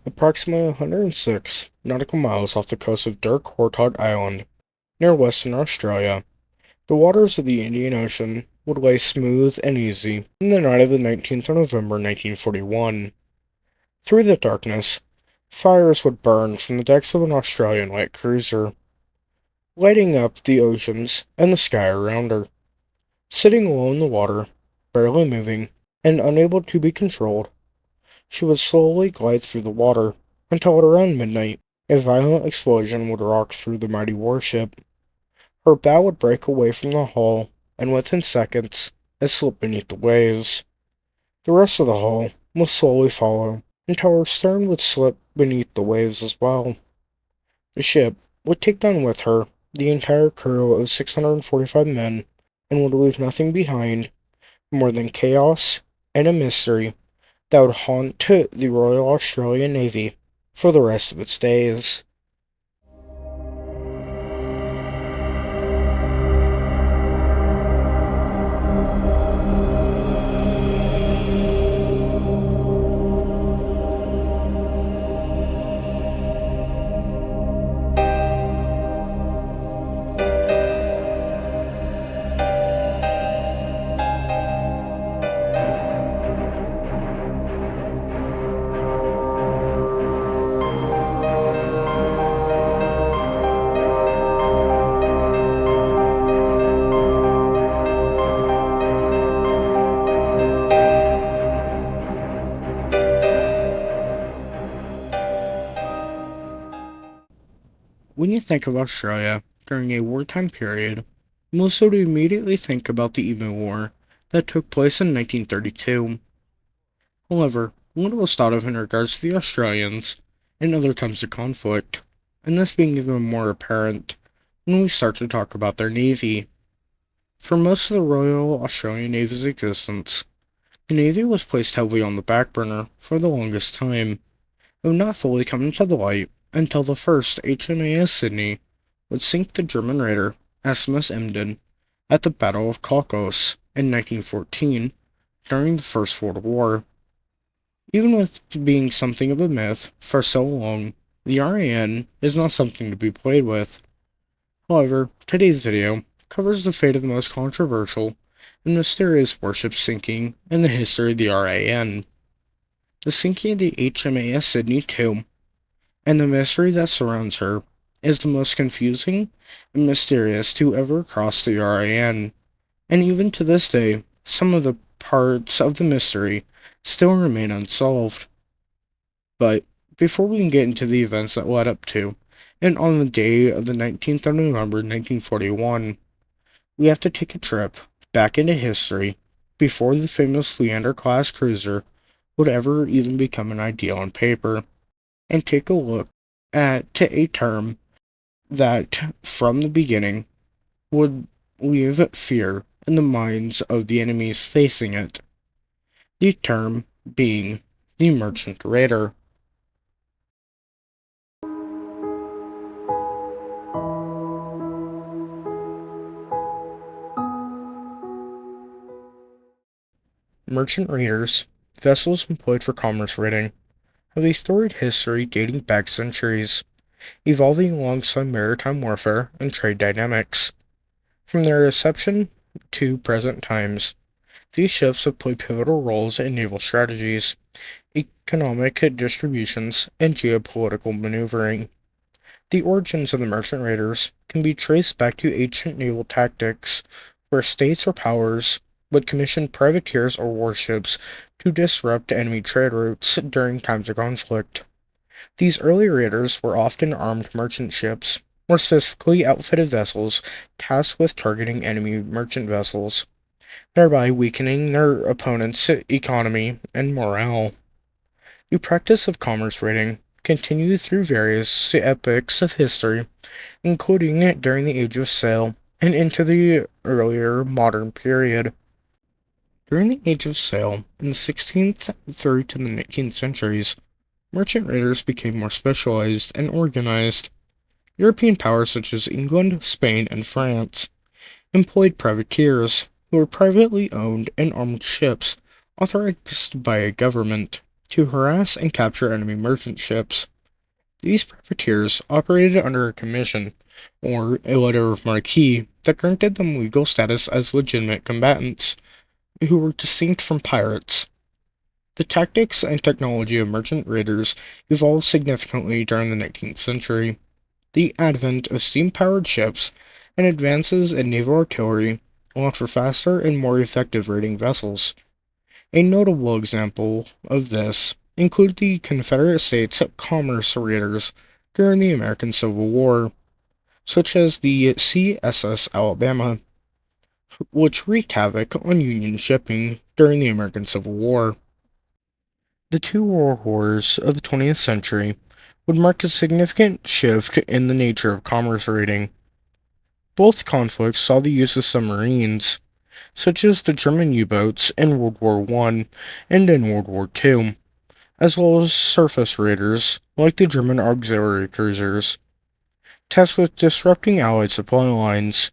approximately 106 nautical miles off the coast of Dirk Hartog Island, near Western Australia. The waters of the Indian Ocean would lay smooth and easy in the night of the 19th of November 1941. Through the darkness, fires would burn from the decks of an Australian light cruiser, lighting up the oceans and the sky around her. Sitting low in the water, barely moving, and unable to be controlled, she would slowly glide through the water until at around midnight a violent explosion would rock through the mighty warship. Her bow would break away from the hull, and within seconds it slipped beneath the waves. The rest of the hull would slowly follow until her stern would slip beneath the waves as well. The ship would take down with her the entire crew of 645 men and would leave nothing behind more than chaos and a mystery that would haunt the Royal Australian Navy for the rest of its days. When you think of Australia during a wartime period, most would immediately think about the Emu War that took place in 1932. However, little is thought of in regards to the Australians in other times of conflict, and this being even more apparent when we start to talk about their navy. For most of the Royal Australian Navy's existence, the Navy was placed heavily on the back burner for the longest time, it would not fully come into the light until the first HMAS Sydney would sink the German raider HMAS Emden at the Battle of Cocos in 1914 during the First World War. Even with being something of a myth for so long, the RAN is not something to be played with. However, today's video covers the fate of the most controversial and mysterious warship sinking in the history of the RAN. The sinking of the HMAS Sydney II, and the mystery that surrounds her, is the most confusing and mysterious to ever cross the RAN, and even to this day, some of the parts of the mystery still remain unsolved. But before we can get into the events that led up to, and on the day of the 19th of November 1941, we have to take a trip back into history before the famous Leander-class cruiser would ever even become an idea on paper, and take a look at a term that, from the beginning, would leave fear in the minds of the enemies facing it. The term being the merchant raider. Merchant raiders, vessels employed for commerce raiding, have a storied history dating back centuries, evolving alongside maritime warfare and trade dynamics. From their inception to present times, these ships have played pivotal roles in naval strategies, economic distributions, and geopolitical maneuvering. The origins of the merchant raiders can be traced back to ancient naval tactics, where states or powers would commission privateers or warships to disrupt enemy trade routes during times of conflict. These early raiders were often armed merchant ships, more specifically outfitted vessels tasked with targeting enemy merchant vessels, thereby weakening their opponent's economy and morale. The practice of commerce raiding continued through various epochs of history, including during the Age of Sail and into the earlier modern period. During the Age of Sail, in the 16th through to the 19th centuries, merchant raiders became more specialized and organized. European powers such as England, Spain, and France employed privateers, who were privately owned and armed ships authorized by a government to harass and capture enemy merchant ships. These privateers operated under a commission, or a letter of marque, that granted them legal status as legitimate combatants, who were distinct from pirates. The tactics and technology of merchant raiders evolved significantly during the 19th century. The advent of steam-powered ships and advances in naval artillery allowed for faster and more effective raiding vessels. A notable example of this included the Confederate States commerce raiders during the American Civil War, such as the CSS Alabama, which wreaked havoc on Union shipping during the American Civil War. The two world wars of the 20th century would mark a significant shift in the nature of commerce raiding. Both conflicts saw the use of submarines, such as the German U-boats in World War I and in World War II, as well as surface raiders like the German auxiliary cruisers, tasked with disrupting Allied supply lines.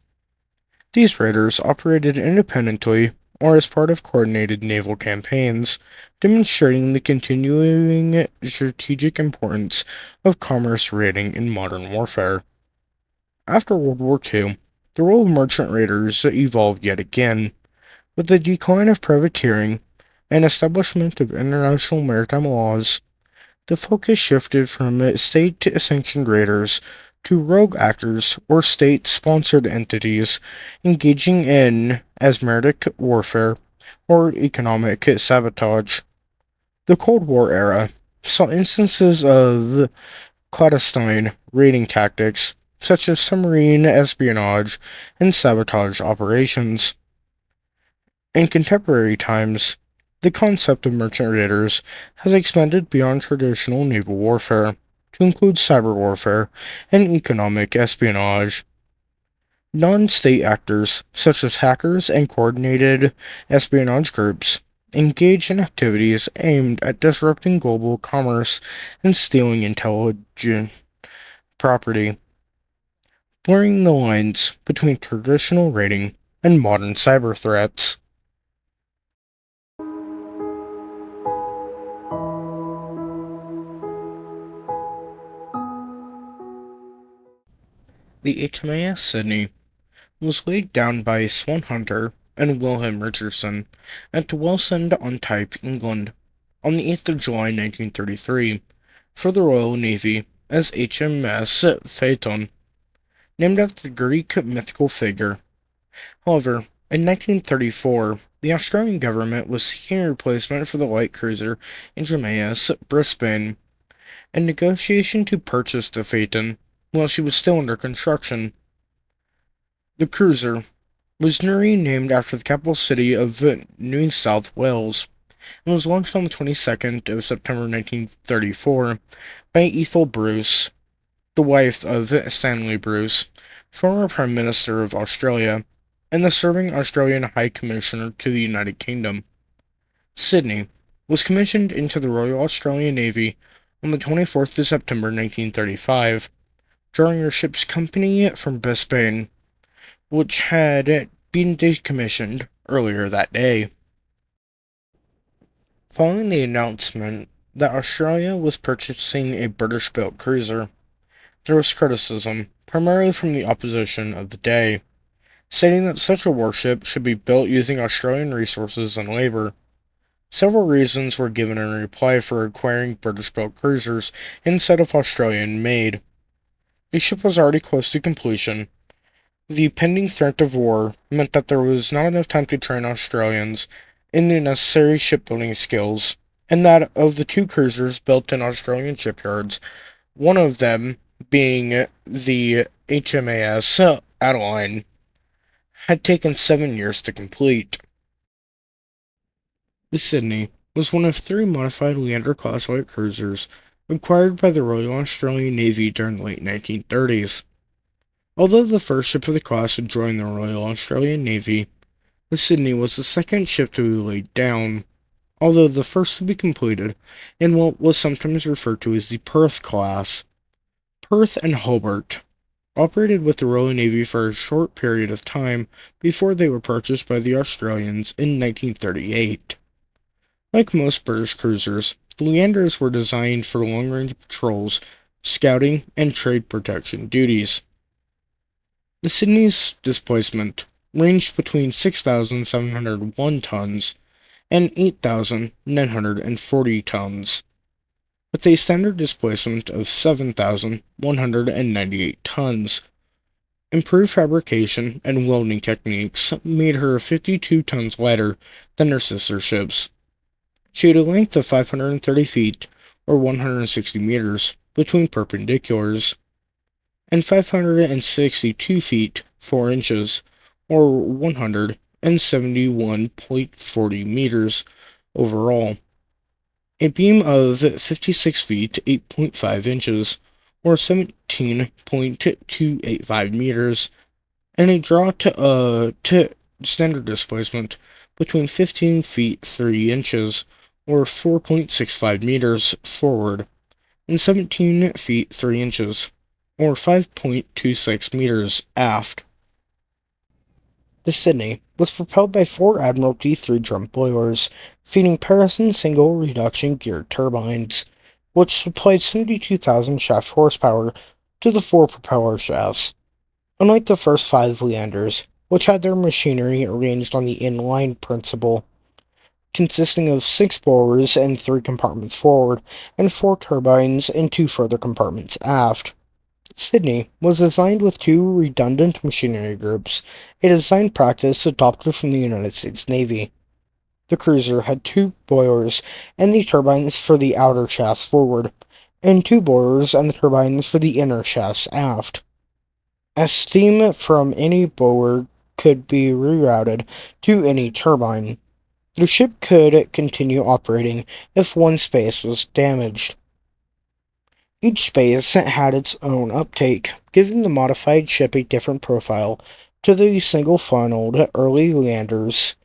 These raiders operated independently or as part of coordinated naval campaigns, demonstrating the continuing strategic importance of commerce raiding in modern warfare. After World War II, the role of merchant raiders evolved yet again. With the decline of privateering and establishment of international maritime laws, the focus shifted from state-sanctioned raiders to rogue actors or state-sponsored entities engaging in asymmetric warfare or economic sabotage. The Cold War era saw instances of clandestine raiding tactics, such as submarine espionage and sabotage operations. In contemporary times, the concept of merchant raiders has expanded beyond traditional naval warfare to include cyber warfare and economic espionage. Non-state actors, such as hackers and coordinated espionage groups, engage in activities aimed at disrupting global commerce and stealing intelligent property, blurring the lines between traditional raiding and modern cyber threats. The HMAS Sydney was laid down by Swan Hunter and Wilhelm Richardson at Wellsend-on-Type, England, on the 8th of July 1933, for the Royal Navy as HMS Phaeton, named after the Greek mythical figure. However, in 1934, the Australian government was seeking a replacement for the light cruiser HMAS Brisbane, and negotiation to purchase the Phaeton while she was still under construction. The cruiser was renamed after the capital city of New South Wales and was launched on the 22nd of September 1934 by Ethel Bruce, the wife of Stanley Bruce, former Prime Minister of Australia, and the serving Australian High Commissioner to the United Kingdom. Sydney was commissioned into the Royal Australian Navy on the 24th of September 1935, during her ship's company from Brisbane, which had been decommissioned earlier that day. Following the announcement that Australia was purchasing a British-built cruiser, there was criticism, primarily from the opposition of the day, stating that such a warship should be built using Australian resources and labor. Several reasons were given in reply for acquiring British-built cruisers instead of Australian-made. The ship was already close to completion. The pending threat of war meant that there was not enough time to train Australians in the necessary shipbuilding skills, and that of the two cruisers built in Australian shipyards, one of them being the HMAS Adeline, had taken 7 years to complete. The Sydney was one of 3 modified Leander-class light cruisers acquired by the Royal Australian Navy during the late 1930s. Although the first ship of the class would join the Royal Australian Navy, the Sydney was the second ship to be laid down, although the first to be completed in what was sometimes referred to as the Perth class. Perth and Hobart operated with the Royal Navy for a short period of time before they were purchased by the Australians in 1938. Like most British cruisers, the Leanders were designed for long-range patrols, scouting, and trade protection duties. The Sydney's displacement ranged between 6,701 tons and 8,940 tons, with a standard displacement of 7,198 tons. Improved fabrication and welding techniques made her 52 tons lighter than her sister ships. She had a length of 530 feet, or 160 meters, between perpendiculars, and 562 feet, 4 inches, or 171.40 meters overall. A beam of 56 feet, 8.5 inches, or 17.285 meters, and a draw to standard displacement between 15 feet 3 inches, or 4.65 meters forward, and 17 feet 3 inches, or 5.26 meters aft. The Sydney was propelled by four Admiralty three-drum boilers, feeding Paterson single reduction geared turbines, which supplied 72,000 shaft horsepower to the four propeller shafts. Unlike the first five Leanders, which had their machinery arranged on the inline principle, consisting of six boilers and three compartments forward, and four turbines and two further compartments aft. Sydney was designed with two redundant machinery groups, a design practice adopted from the United States Navy. The cruiser had two boilers and the turbines for the outer shafts forward, and two boilers and the turbines for the inner shafts aft. As steam from any boiler could be rerouted to any turbine, the ship could continue operating if one space was damaged. Each space had its own uptake, giving the modified ship a different profile to the single-funneled early Leanders,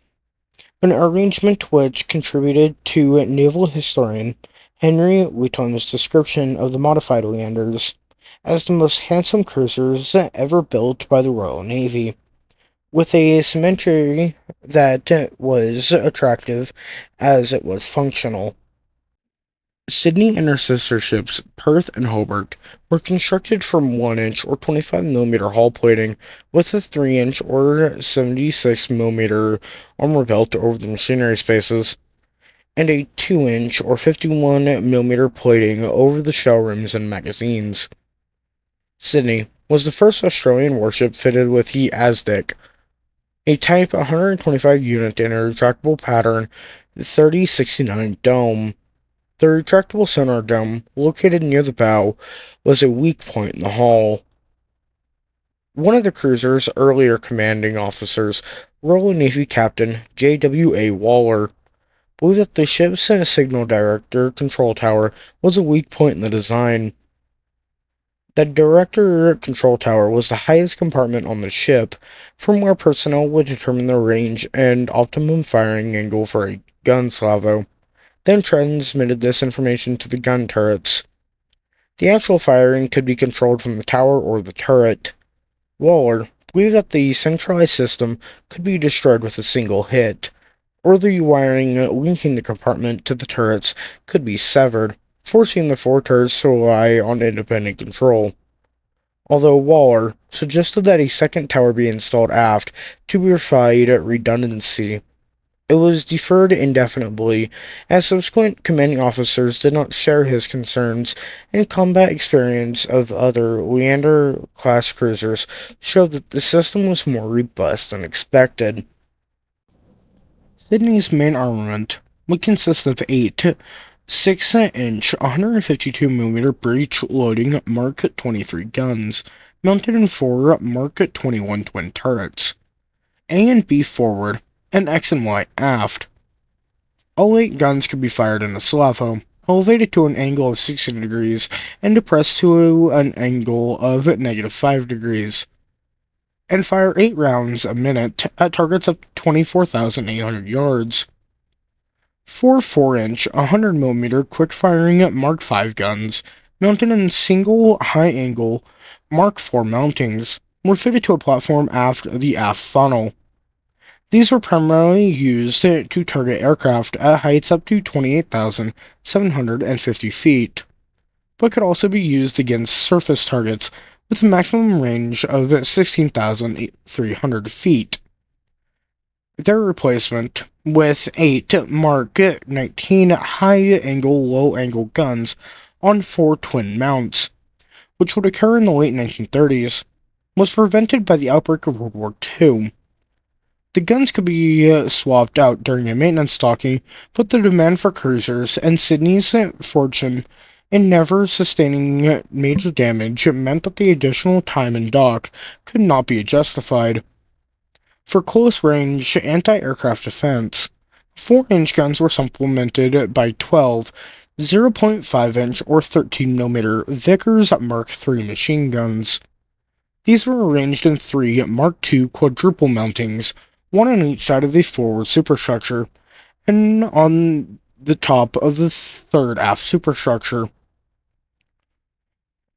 an arrangement which contributed to naval historian Henry Wheaton's description of the modified Leanders as the most handsome cruisers ever built by the Royal Navy, with a symmetry that was attractive as it was functional. Sydney and her sister ships, Perth and Hobart, were constructed from 1-inch or 25 mm hull plating with a 3-inch or 76 mm armor belt over the machinery spaces, and a 2-inch or 51 mm plating over the shell rooms and magazines. Sydney was the first Australian warship fitted with the Aztec, a Type 125 unit in a retractable pattern 3069 dome. The retractable sonar dome, located near the bow, was a weak point in the hull. One of the cruiser's earlier commanding officers, Royal Navy Captain J.W.A. Waller, believed that the ship's signal director control tower was a weak point in the design. The director control tower was the highest compartment on the ship, from where personnel would determine the range and optimum firing angle for a gun salvo, then transmitted this information to the gun turrets. The actual firing could be controlled from the tower or the turret. Waller believed that the centralized system could be destroyed with a single hit, or the wiring linking the compartment to the turrets could be severed, forcing the four turrets to rely on independent control. Although Waller suggested that a second tower be installed aft to provide redundancy, it was deferred indefinitely, as subsequent commanding officers did not share his concerns, and combat experience of other Leander-class cruisers showed that the system was more robust than expected. Sydney's main armament would consist of 8 6-inch 152mm breech-loading Mark 23 guns, mounted in 4 Mark 21 twin turrets, A and B forward, and X and Y aft. All 8 guns could be fired in a salvo, elevated to an angle of 60 degrees and depressed to an angle of -5 degrees, and fire 8 rounds a minute at targets up to 24,800 yards. 4 4-inch 100mm quick-firing Mark 5 guns, mounted in single high-angle Mark 4 mountings, were fitted to a platform aft the aft funnel. These were primarily used to target aircraft at heights up to 28,750 feet, but could also be used against surface targets with a maximum range of 16,300 feet. Their replacement, with 8 Mark 19 high-angle, low-angle guns on 4 twin mounts, which would occur in the late 1930s, was prevented by the outbreak of World War II. The guns could be swapped out during a maintenance docking, but the demand for cruisers and Sydney's fortune in never sustaining major damage meant that the additional time in dock could not be justified. For close-range anti-aircraft defense, 4-inch guns were supplemented by 12 0.5-inch or 13mm Vickers Mark III machine guns. These were arranged in 3 Mark II quadruple mountings, one on each side of the forward superstructure, and on the top of the third aft superstructure.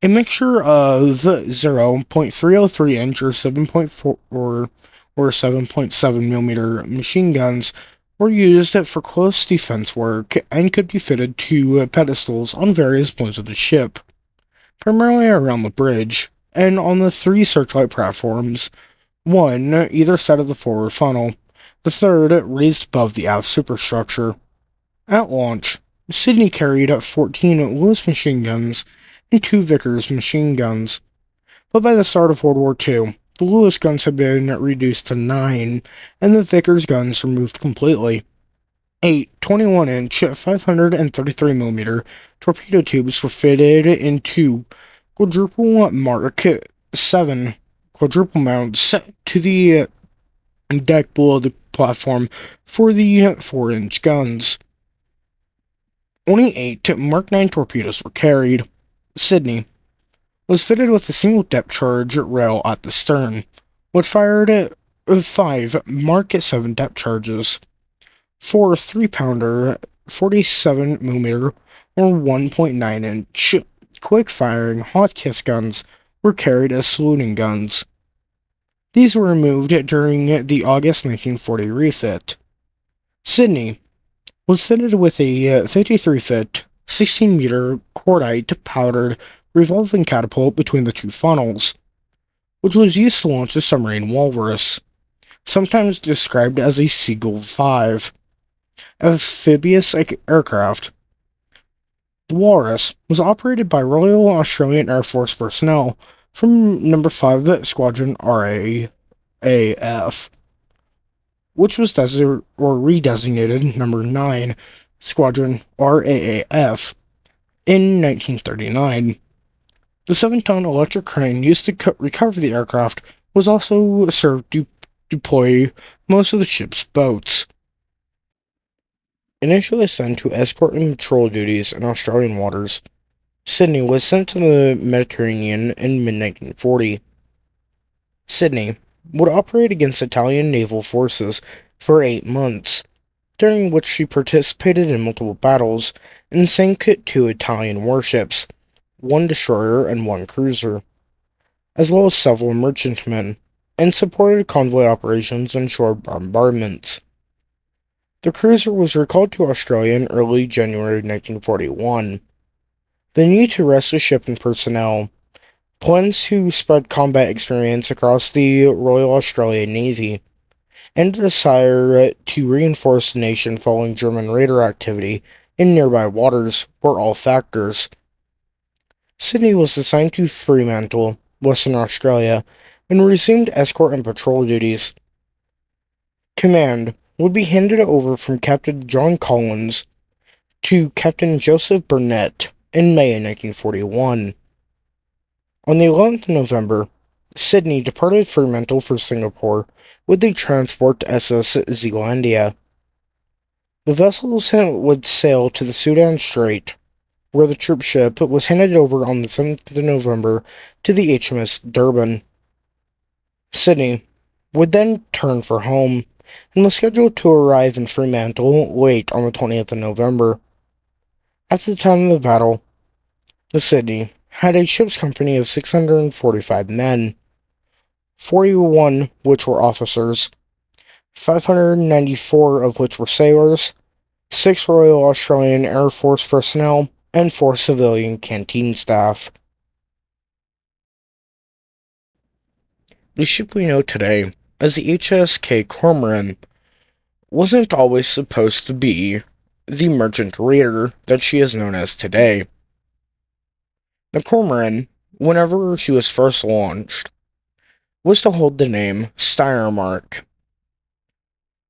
A mixture of 0.303-inch or 7.4 or 7.7mm machine guns were used for close defense work and could be fitted to pedestals on various points of the ship, primarily around the bridge, and on the 3 searchlight platforms, one either side of the forward funnel, the third raised above the aft superstructure. At launch, Sydney carried 14 Lewis machine guns and 2 Vickers machine guns, but by the start of World War II, the Lewis guns had been reduced to 9, and the Vickers guns removed completely. 8 21-inch 533mm torpedo tubes were fitted into quadruple Mark 7 quadruple mounts to the deck below the platform for the 4-inch guns. Only 8 Mark 9 torpedoes were carried. Sydney was fitted with a single depth charge rail at the stern, which fired 5 Mark 7 depth charges. 4 3-pounder 47mm or 1.9-inch quick-firing Hotchkiss guns were carried as saluting guns. These were removed during the August 1940 refit. Sydney was fitted with a 53-foot, 16-meter cordite powdered revolving catapult between the 2 funnels, which was used to launch the submarine Walrus, sometimes described as a Seagull 5, amphibious aircraft. The Walrus was operated by Royal Australian Air Force personnel from No. 5 Squadron RAAF, which was redesignated No. 9 Squadron RAAF in 1939. The 7-ton electric crane used to recover the aircraft was also served to deploy most of the ship's boats. Initially sent to escort and patrol duties in Australian waters, Sydney was sent to the Mediterranean in mid-1940. Sydney would operate against Italian naval forces for 8 months, during which she participated in multiple battles and sank 2 Italian warships, 1 destroyer and 1 cruiser, as well as several merchantmen, and supported convoy operations and shore bombardments. The cruiser was recalled to Australia in early January 1941. The need to rest the ship and personnel, plans to spread combat experience across the Royal Australian Navy, and a desire to reinforce the nation following German raider activity in nearby waters were all factors. Sydney was assigned to Fremantle, Western Australia, and resumed escort and patrol duties. Command would be handed over from Captain John Collins to Captain Joseph Burnett in May 1941. On the 11th of November, Sydney departed Fremantle for Singapore with the transport SS Zealandia. The vessels would sail to the Sudan Strait, where the troop ship was handed over on the 7th of November to the HMAS Durban. Sydney would then turn for home, and was scheduled to arrive in Fremantle late on the 20th of November. At the time of the battle, the Sydney had a ship's company of 645 men, 41 which were officers, 594 of which were sailors, 6 Royal Australian Air Force personnel, and 4 civilian canteen staff. The ship we know today as the HMAS Kormoran wasn't always supposed to be the merchant raider that she is known as today. The Kormoran, whenever she was first launched, was to hold the name Steiermark.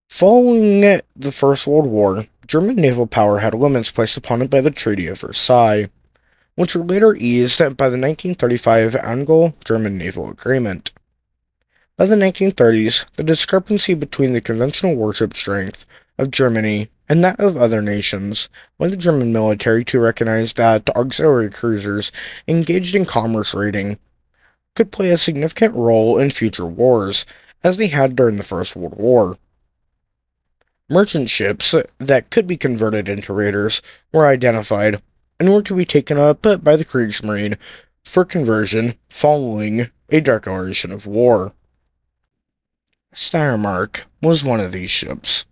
Following the First World War, German naval power had limits placed upon it by the Treaty of Versailles, which were later eased by the 1935 Anglo-German Naval Agreement. By the 1930s, the discrepancy between the conventional warship strength of Germany and that of other nations led the German military to recognize that auxiliary cruisers engaged in commerce raiding could play a significant role in future wars, as they had during the First World War. Merchant ships that could be converted into raiders were identified and were to be taken up by the Kriegsmarine for conversion following a declaration of war. Steiermark was one of these ships.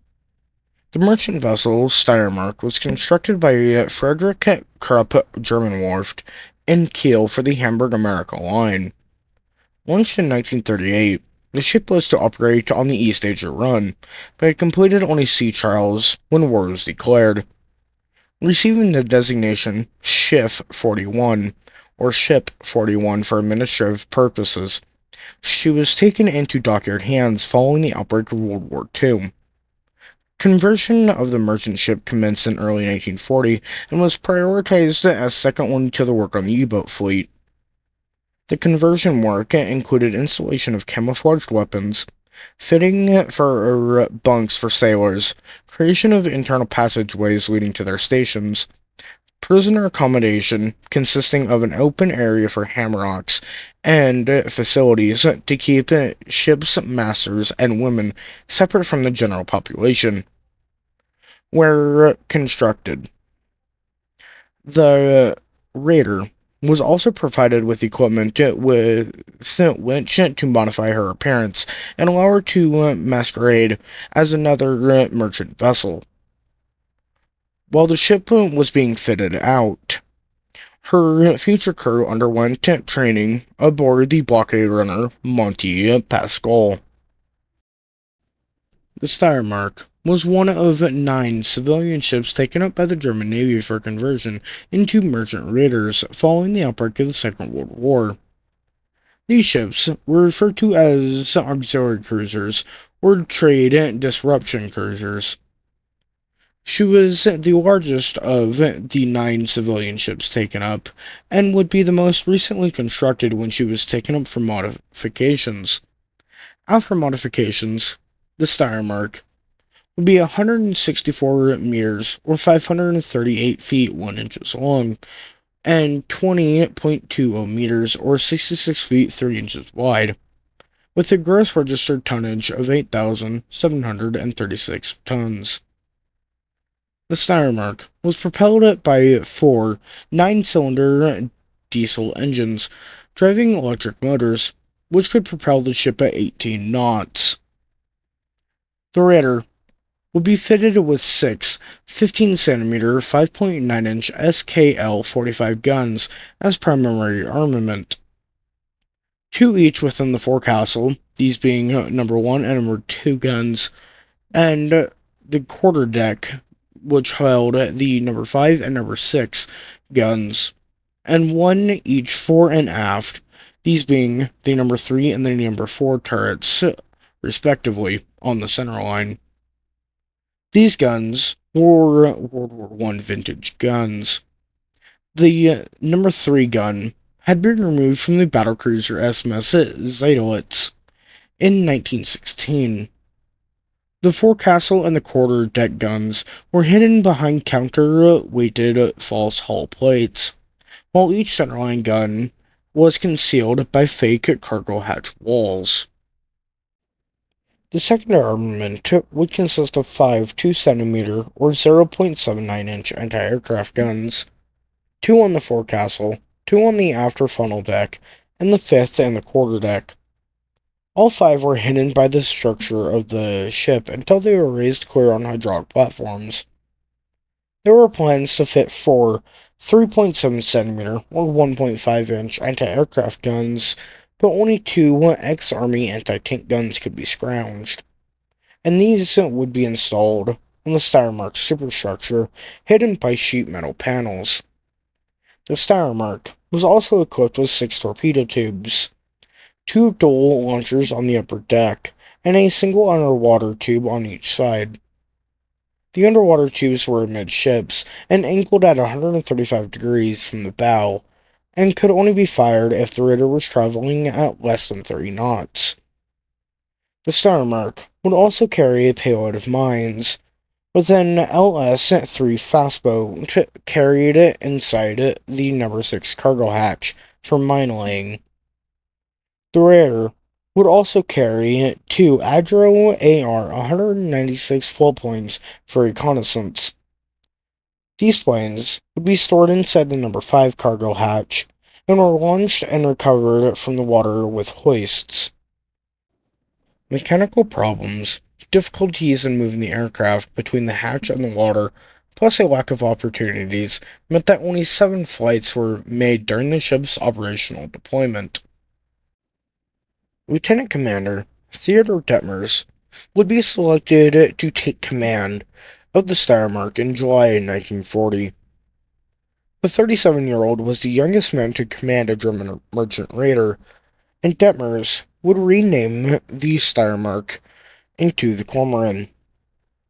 The merchant vessel Steiermark was constructed by Friedrich Krupp German Werft in Kiel for the Hamburg-America Line. Launched in 1938, the ship was to operate on the East Asia Run, but had completed only sea trials when war was declared. Receiving the designation Schiff 41, or Ship 41 for administrative purposes, she was taken into dockyard hands following the outbreak of World War II. Conversion of the merchant ship commenced in early 1940 and was prioritized as second one to the work on the U-boat fleet. The conversion work included installation of camouflaged weapons, fitting for bunks for sailors, creation of internal passageways leading to their stations, prisoner accommodation consisting of an open area for hammocks, and facilities to keep ship's masters and women separate from the general population. Where constructed, the raider was also provided with equipment with which to modify her appearance and allow her to masquerade as another merchant vessel. While the ship was being fitted out, her future crew underwent training aboard the blockade runner Monte Pascal. The Steiermark was one of 9 civilian ships taken up by the German Navy for conversion into merchant raiders following the outbreak of the Second World War. These ships were referred to as auxiliary cruisers or trade disruption cruisers. She was the largest of the 9 civilian ships taken up, and would be the most recently constructed when she was taken up for modifications. After modifications, the Steiermark would be 164 meters, or 538 feet 1 inches long, and 20.20 meters, or 66 feet 3 inches wide, with a gross registered tonnage of 8,736 tons. The Steiermark was propelled by 4 9-cylinder diesel engines, driving electric motors, which could propel the ship at 18 knots. The raider would be fitted with 6 15-centimeter 5.9-inch SKL-45 guns as primary armament, 2 each within the forecastle, these being number 1 and number 2 guns, and the quarterdeck, which held the number 5 and number 6 guns, and 1 each fore and aft, these being the number 3 and the number 4 turrets, respectively, on the center line. These guns were World War I vintage guns. The number 3 gun had been removed from the battlecruiser HMAS Sydney in 1916. The forecastle and the quarter-deck guns were hidden behind counter-weighted false hull plates, while each centerline gun was concealed by fake cargo hatch walls. The secondary armament would consist of 5 2-centimeter or 0.79-inch anti-aircraft guns, 2 on the forecastle, 2 on the after funnel deck, and the 5th and the quarterdeck. All five were hidden by the structure of the ship until they were raised clear on hydraulic platforms. There were plans to fit four 3.7 centimeter or 1.5 inch anti-aircraft guns, but only two ex-Army anti-tank guns could be scrounged, and these would be installed on the Steiermark superstructure, hidden by sheet metal panels. The Steiermark was also equipped with six torpedo tubes, two dual launchers on the upper deck, and a single underwater tube on each side. The underwater tubes were amidships and angled at 135 degrees from the bow, and could only be fired if the raider was traveling at less than 30 knots. The Steiermark would also carry a payload of mines, with an LS-3 fastboat carried inside the number 6 cargo hatch for mine laying. The raider would also carry two Adro AR-196 floatplanes for reconnaissance. These planes would be stored inside the number 5 cargo hatch and were launched and recovered from the water with hoists. Mechanical problems, difficulties in moving the aircraft between the hatch and the water, plus a lack of opportunities, meant that only 7 flights were made during the ship's operational deployment. Lieutenant Commander Theodor Detmers would be selected to take command of the Steiermark in July 1940. The 37-year-old was the youngest man to command a German merchant raider, and Detmers would rename the Steiermark into the Kormoran.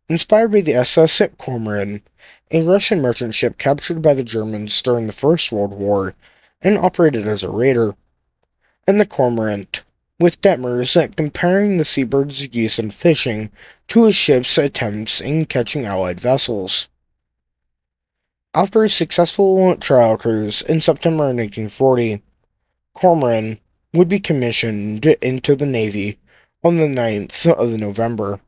Inspired by the SS Kormoran, a Russian merchant ship captured by the Germans during the First World War and operated as a raider, and the Cormorant, with Detmers comparing the seabirds, geese, and fishing to his ship's attempts in catching Allied vessels. After a successful trial cruise in September 1940, Cormoran would be commissioned into the Navy on the 9th of November.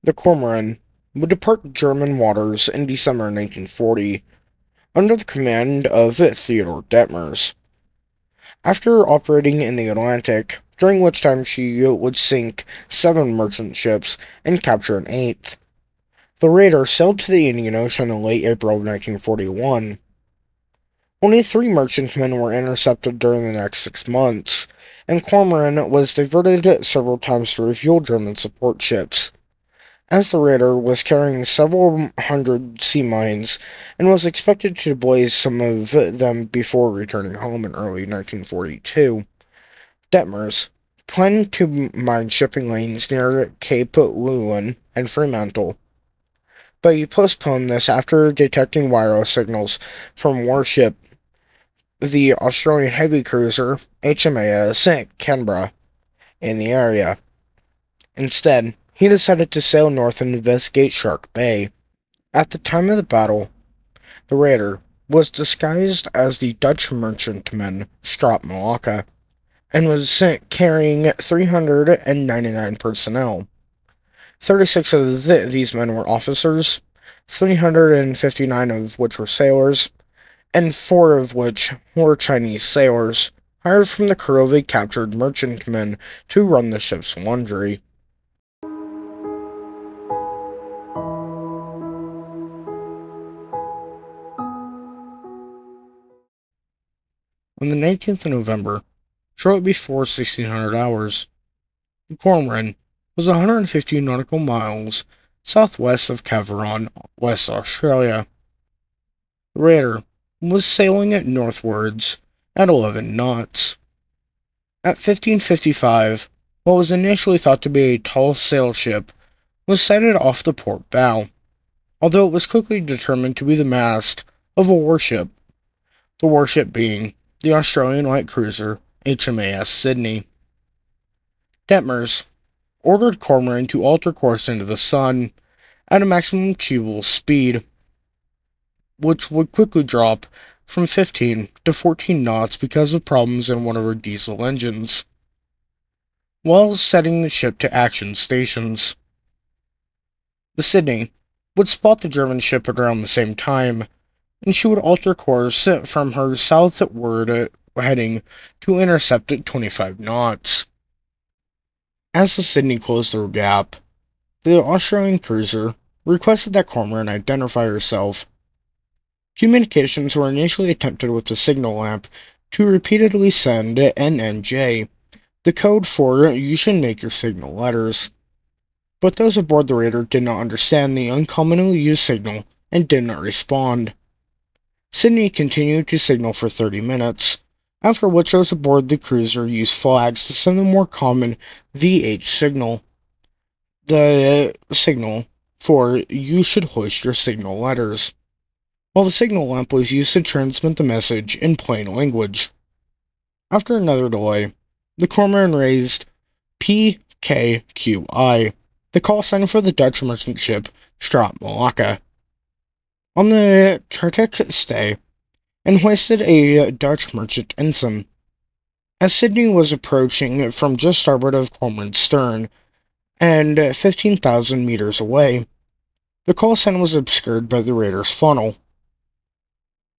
The Cormoran would depart German waters in December 1940 under the command of Theodor Detmers. After operating in the Atlantic, during which time she would sink 7 merchant ships and capture an 8th, the raider sailed to the Indian Ocean in late April of 1941. Only 3 merchantmen were intercepted during the next 6 months, and Cormoran was diverted several times to refuel German support ships, as the raider was carrying several hundred sea mines and was expected to deploy some of them before returning home in early 1942. Detmers planned to mine shipping lanes near Cape Lewin and Fremantle, but he postponed this after detecting wireless signals from warship the Australian heavy cruiser HMAS Canberra in the area. Instead, he decided to sail north and investigate Shark Bay. At the time of the battle, the raider was disguised as the Dutch merchantman Strop Malacca and was carrying 399 personnel. 36 of these men were officers, 359 of which were sailors, and 4 of which were Chinese sailors, hired from the crew of a captured merchantman to run the ship's laundry. On the 19th of November, shortly before 1600 hours, the Kormoran was 150 nautical miles southwest of Carnarvon, West Australia. The raider was sailing it northwards at 11 knots. At 15:55, what was initially thought to be a tall sail ship was sighted off the port bow, although it was quickly determined to be the mast of a warship, the warship being the Australian light cruiser HMAS Sydney. Detmers ordered Kormoran to alter course into the sun at a maximum achievable speed, which would quickly drop from 15 to 14 knots because of problems in one of her diesel engines, while setting the ship to action stations. The Sydney would spot the German ship at around the same time, and she would alter course from her southward heading to intercept at 25 knots. As the Sydney closed their gap, the Australian cruiser requested that Kormoran identify herself. Communications were initially attempted with the signal lamp to repeatedly send NNJ, the code for "you should make your signal letters." But those aboard the raider did not understand the uncommonly used signal and did not respond. Sydney continued to signal for 30 minutes, after which those aboard the cruiser used flags to send the more common VH signal, the signal for "you should hoist your signal letters," while the signal lamp was used to transmit the message in plain language. After another delay, the Kormoran raised PKQI, the call sign for the Dutch merchant ship Strap Malacca, on the Chartic stay, and hoisted a Dutch merchant ensign. As Sydney was approaching from just starboard of Kormoran's stern, and 15,000 meters away, the call sign was obscured by the raider's funnel.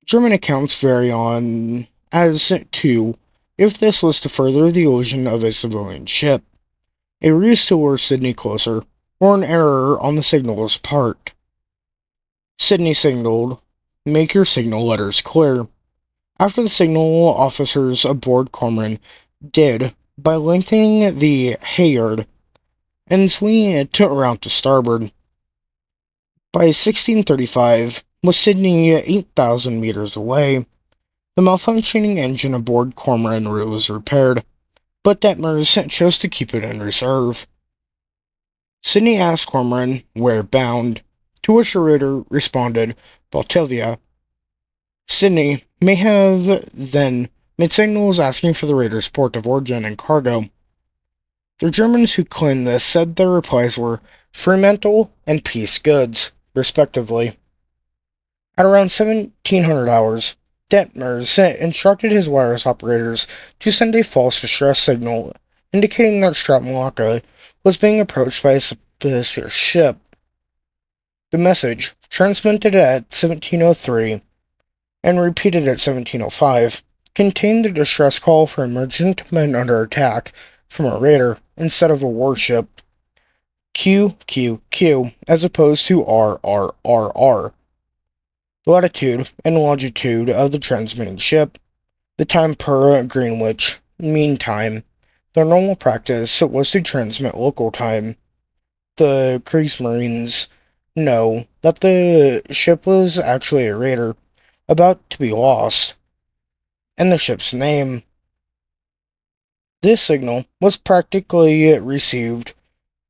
German accounts vary on as to if this was to further the illusion of a civilian ship, a ruse to lure Sydney closer, or an error on the signaler's part. Sydney signaled, "Make your signal letters clear," after the signal officers aboard Kormoran did by lengthening the halyard and swinging it around to starboard. By 1635, with Sydney 8,000 meters away, the malfunctioning engine aboard Kormoran was repaired, but Detmers chose to keep it in reserve. Sydney asked Kormoran where bound, to which the raider responded, "Baltivia." Sydney may have then made signals asking for the raider's port of origin and cargo. The Germans who claimed this said their replies were Fremantle and Peace Goods, respectively. At around 1700 hours, Detmers instructed his wireless operators to send a false distress signal indicating that Strap Malacca was being approached by a suspicious ship. The message, transmitted at 1703 and repeated at 1705, contained the distress call for a merchantman under attack from a raider instead of a warship. QQQ as opposed to RRRR. The latitude and longitude of the transmitting ship, the time per Greenwich Mean Time. Their normal practice was to transmit local time. The Kriegsmarines know that the ship was actually a raider about to be lost, and the ship's name. This signal was practically received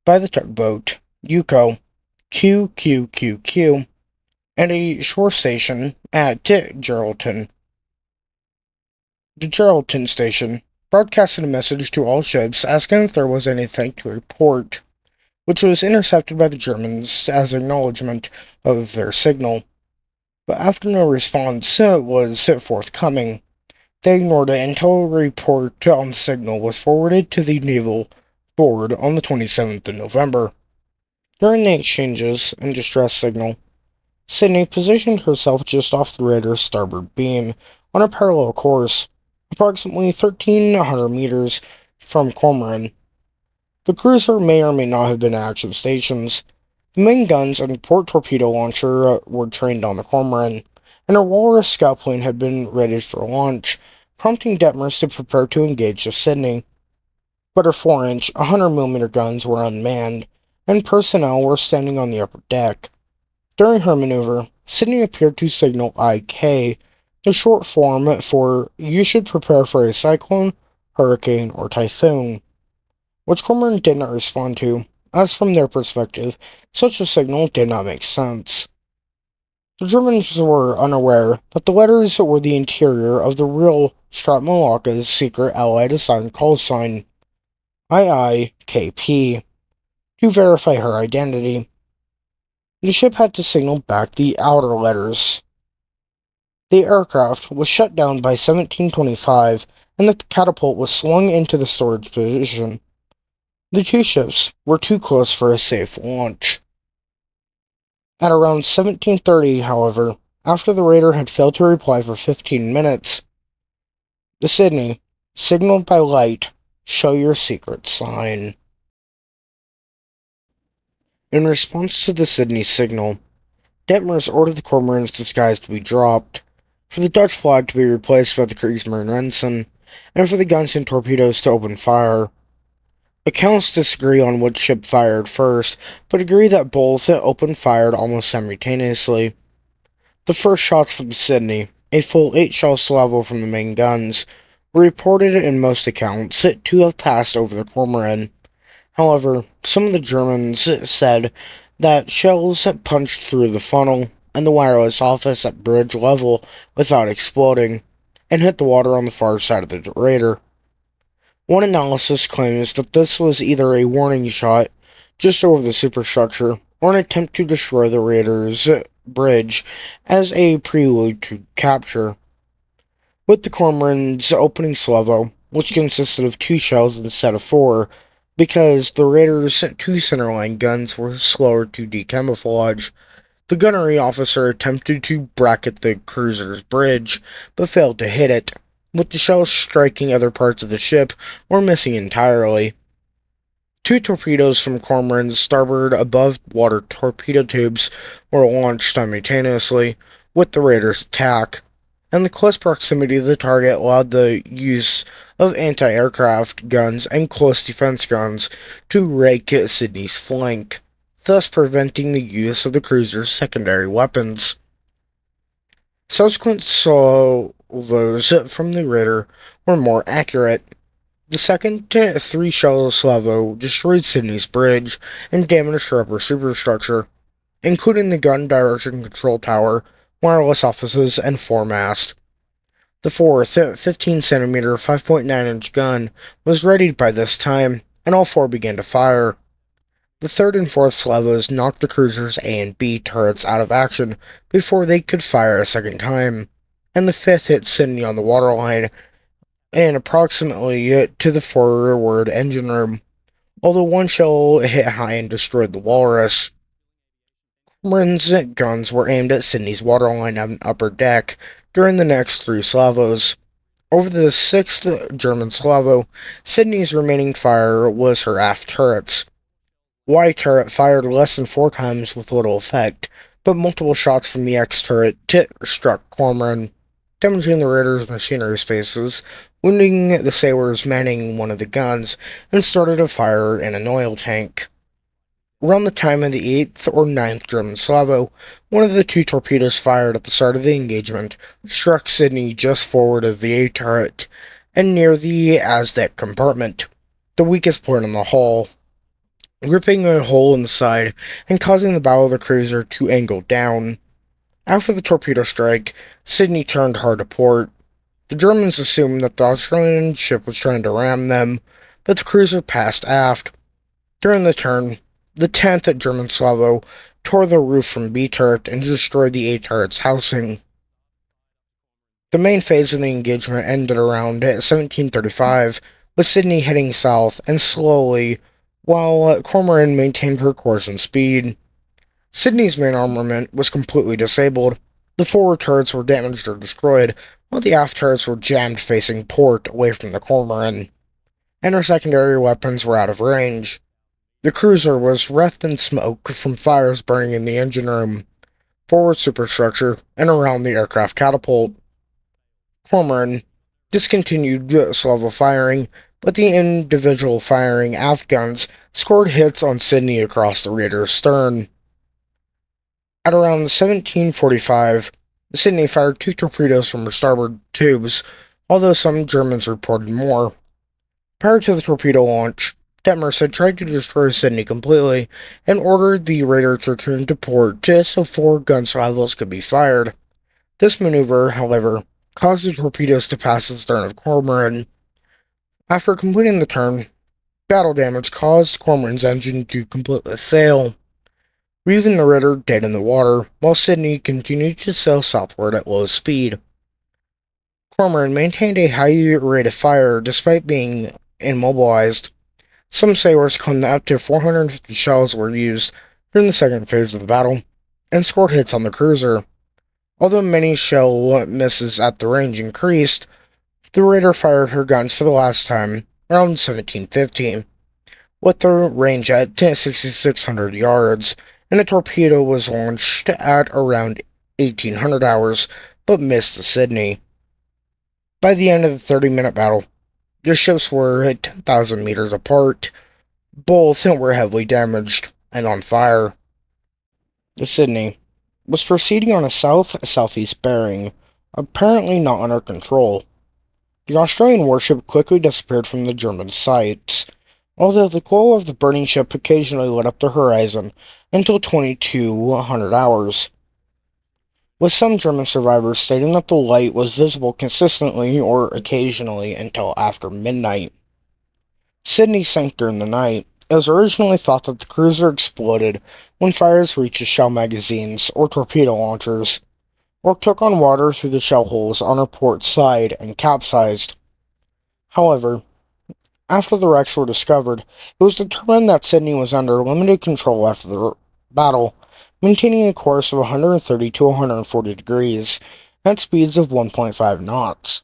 by the tugboat Yuko QQQQ and a shore station at Geraldton. The Geraldton station broadcasted a message to all ships asking if there was anything to report, which was intercepted by the Germans as acknowledgement of their signal. But after no response was forthcoming, they ignored it until a report on the signal was forwarded to the Naval Board on the 27th of November. During the exchanges and distress signal, Sydney positioned herself just off the raider's starboard beam on a parallel course, approximately 1,300 meters from Kormoran. The cruiser may or may not have been at action stations. The main guns and port torpedo launcher were trained on the Kormoran, and a Walrus scout plane had been ready for launch, prompting Detmers to prepare to engage the Sydney. But her 4-inch, 100mm guns were unmanned, and personnel were standing on the upper deck. During her maneuver, Sydney appeared to signal IK, the short form for "you should prepare for a cyclone, hurricane, or typhoon," which Kormoran did not respond to, as from their perspective, such a signal did not make sense. The Germans were unaware that the letters were the interior of the real Strap Malacca's secret Allied assigned call sign, IIKP, to verify her identity. The ship had to signal back the outer letters. The aircraft was shut down by 1725, and the catapult was swung into the storage position. The two ships were too close for a safe launch. At around 1730, however, after the raider had failed to reply for 15 minutes, The Sydney, signaled by light, show your secret sign. In response to the Sydney signal, Detmers ordered the Kormoran's disguise to be dropped, for the Dutch flag to be replaced by the Kriegsmarine ensign, and for the guns and torpedoes to open fire. Accounts disagree on which ship fired first, but agree that both opened fire almost simultaneously. The first shots from Sydney, a full 8-shell salvo from the main guns, were reported in most accounts to have passed over the Cormoran. However, some of the Germans said that shells punched through the funnel and the wireless office at bridge level without exploding, and hit the water on the far side of the raider. One analysis claims that this was either a warning shot just over the superstructure or an attempt to destroy the raider's bridge as a prelude to capture. With the Cormoran's opening salvo, which consisted of 2 shells instead of 4, because the raider's 2 centerline guns were slower to decamouflage, the gunnery officer attempted to bracket the cruiser's bridge, but failed to hit it, with the shells striking other parts of the ship or missing entirely. 2 torpedoes from Cormoran's starboard above water torpedo tubes were launched simultaneously with the raider's attack, and the close proximity of the target allowed the use of anti-aircraft guns and close defense guns to rake Sydney's flank, thus preventing the use of the cruiser's secondary weapons. Subsequent salvos from the raider were more accurate. The second 3-shell salvo destroyed Sydney's bridge and damaged her upper superstructure, including the gun direction control tower, wireless offices, and foremast. The fourth 15-centimeter 5.9-inch gun was readied by this time, and all 4 began to fire. The third and fourth salvos knocked the cruiser's A and B turrets out of action before they could fire a second time, and the fifth hit Sydney on the waterline and approximately to the forward engine room, although 1 shell hit high and destroyed the Walrus. Cormoran's guns were aimed at Sydney's waterline and upper deck during the next 3 salvos. Over the 6th German salvo, Sydney's remaining fire was her aft turrets. Y turret fired less than 4 times with little effect, but multiple shots from the X turret struck Cormoran, damaging the raider's machinery spaces, wounding the sailors manning one of the guns, and started a fire in an oil tank. Around the time of the 8th or 9th German salvo, one of the 2 torpedoes fired at the start of the engagement struck Sydney just forward of the A turret and near the ASDEC compartment, the weakest point in the hull, ripping a hole in the side and causing the bow of the cruiser to angle down. After the torpedo strike, Sydney turned hard to port. The Germans assumed that the Australian ship was trying to ram them, but the cruiser passed aft. During the turn, the 10th German salvo tore the roof from B turret and destroyed the A turret's housing. The main phase of the engagement ended around 1735, with Sydney heading south and slowly, while Cormoran maintained her course and speed. Sydney's main armament was completely disabled. The forward turrets were damaged or destroyed, while the aft turrets were jammed facing port away from the Cormoran, and her secondary weapons were out of range. The cruiser was wreathed in smoke from fires burning in the engine room, forward superstructure, and around the aircraft catapult. Cormoran discontinued salvo firing, but the individual firing aft guns scored hits on Sydney across the raider's stern. At around 1745, Sydney fired 2 torpedoes from her starboard tubes, although some Germans reported more. Prior to the torpedo launch, Detmers had tried to destroy Sydney completely and ordered the raider to return to port just so 4 gun salvos could be fired. This maneuver, however, caused the torpedoes to pass the stern of Cormoran. After completing the turn, battle damage caused Cormoran's engine to completely fail, leaving the raider dead in the water, while Sydney continued to sail southward at low speed. Cormoran maintained a high rate of fire despite being immobilized. Some sailors claim that up to 450 shells were used during the second phase of the battle, and scored hits on the cruiser. Although many shell misses at the range increased, The raider fired her guns for the last time around 1750, with their range at 6,600 yards, and a torpedo was launched at around 1800 hours, but missed the Sydney. By the end of the 30-minute battle, the ships were at 10,000 meters apart. Both were heavily damaged and on fire. The Sydney was proceeding on a south-southeast bearing, apparently not under control. The Australian warship quickly disappeared from the German sights, although the glow of the burning ship occasionally lit up the horizon until 2200 hours, with some German survivors stating that the light was visible consistently or occasionally until after midnight. Sydney sank during the night. It was originally thought that the cruiser exploded when fires reached the shell magazines or torpedo launchers, or took on water through the shell holes on her port side and capsized. However, after the wrecks were discovered, it was determined that Sydney was under limited control after the battle, maintaining a course of 130 to 140 degrees at speeds of 1.5 knots.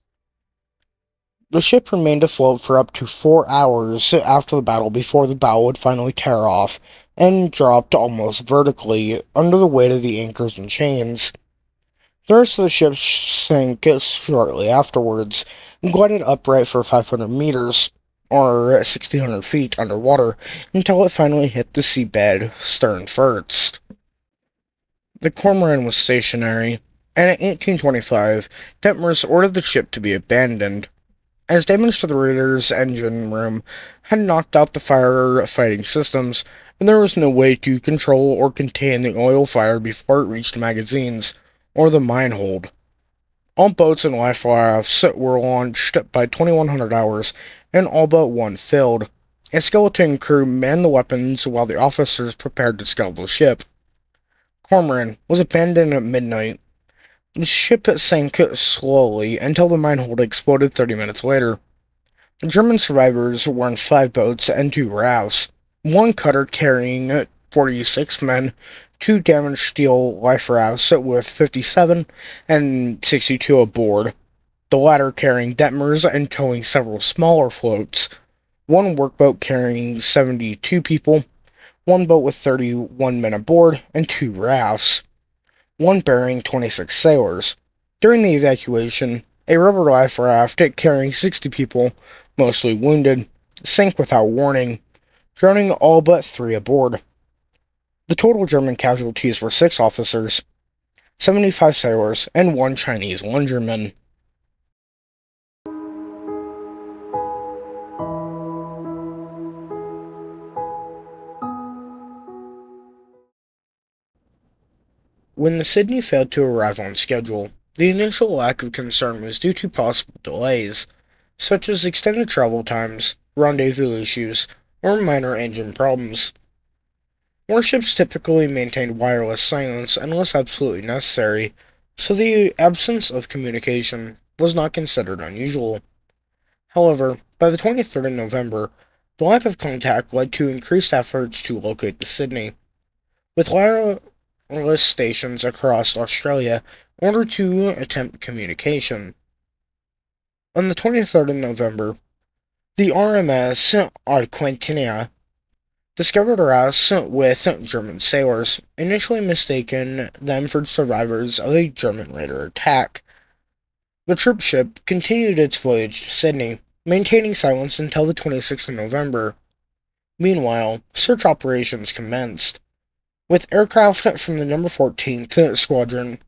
The ship remained afloat for up to 4 hours after the battle before the bow would finally tear off and dropped almost vertically under the weight of the anchors and chains. The rest of the ship sank shortly afterwards and glided upright for 500 meters, or 1,600 feet underwater, until it finally hit the seabed stern first. The Kormoran was stationary, and in 1825, Detmers ordered the ship to be abandoned, as damage to the raider's engine room had knocked out the firefighting systems, and there was no way to control or contain the oil fire before it reached magazines or the mine hold. All boats and life rafts were launched by 2100 hours, and all but one filled. A skeleton crew manned the weapons while the officers prepared to scuttle the ship. Cormoran was abandoned at midnight. The ship sank slowly until the mine hold exploded 30 minutes later. The German survivors were in 5 boats and 2 rafts, one cutter carrying 46 men, 2 damaged steel life rafts with 57 and 62 aboard, the latter carrying Detmers and towing several smaller floats, one workboat carrying 72 people, one boat with 31 men aboard, and 2 rafts, one bearing 26 sailors. During the evacuation, a rubber life raft carrying 60 people, mostly wounded, sank without warning, drowning all but 3 aboard. The total German casualties were 6 officers, 75 sailors, and 1 Chinese lumberman. When the Sydney failed to arrive on schedule, the initial lack of concern was due to possible delays, such as extended travel times, rendezvous issues, or minor engine problems. Warships typically maintained wireless silence unless absolutely necessary, so the absence of communication was not considered unusual. However, by the 23rd of November, the lack of contact led to increased efforts to locate the Sydney, with wireless stations across Australia in order to attempt communication. On the 23rd of November, the RMS Argentina discovered rafts with German sailors, initially mistaking them for survivors of a German raider attack. The troop ship continued its voyage to Sydney, maintaining silence until the 26th of November. Meanwhile, search operations commenced, with aircraft from the No. 14th Squadron,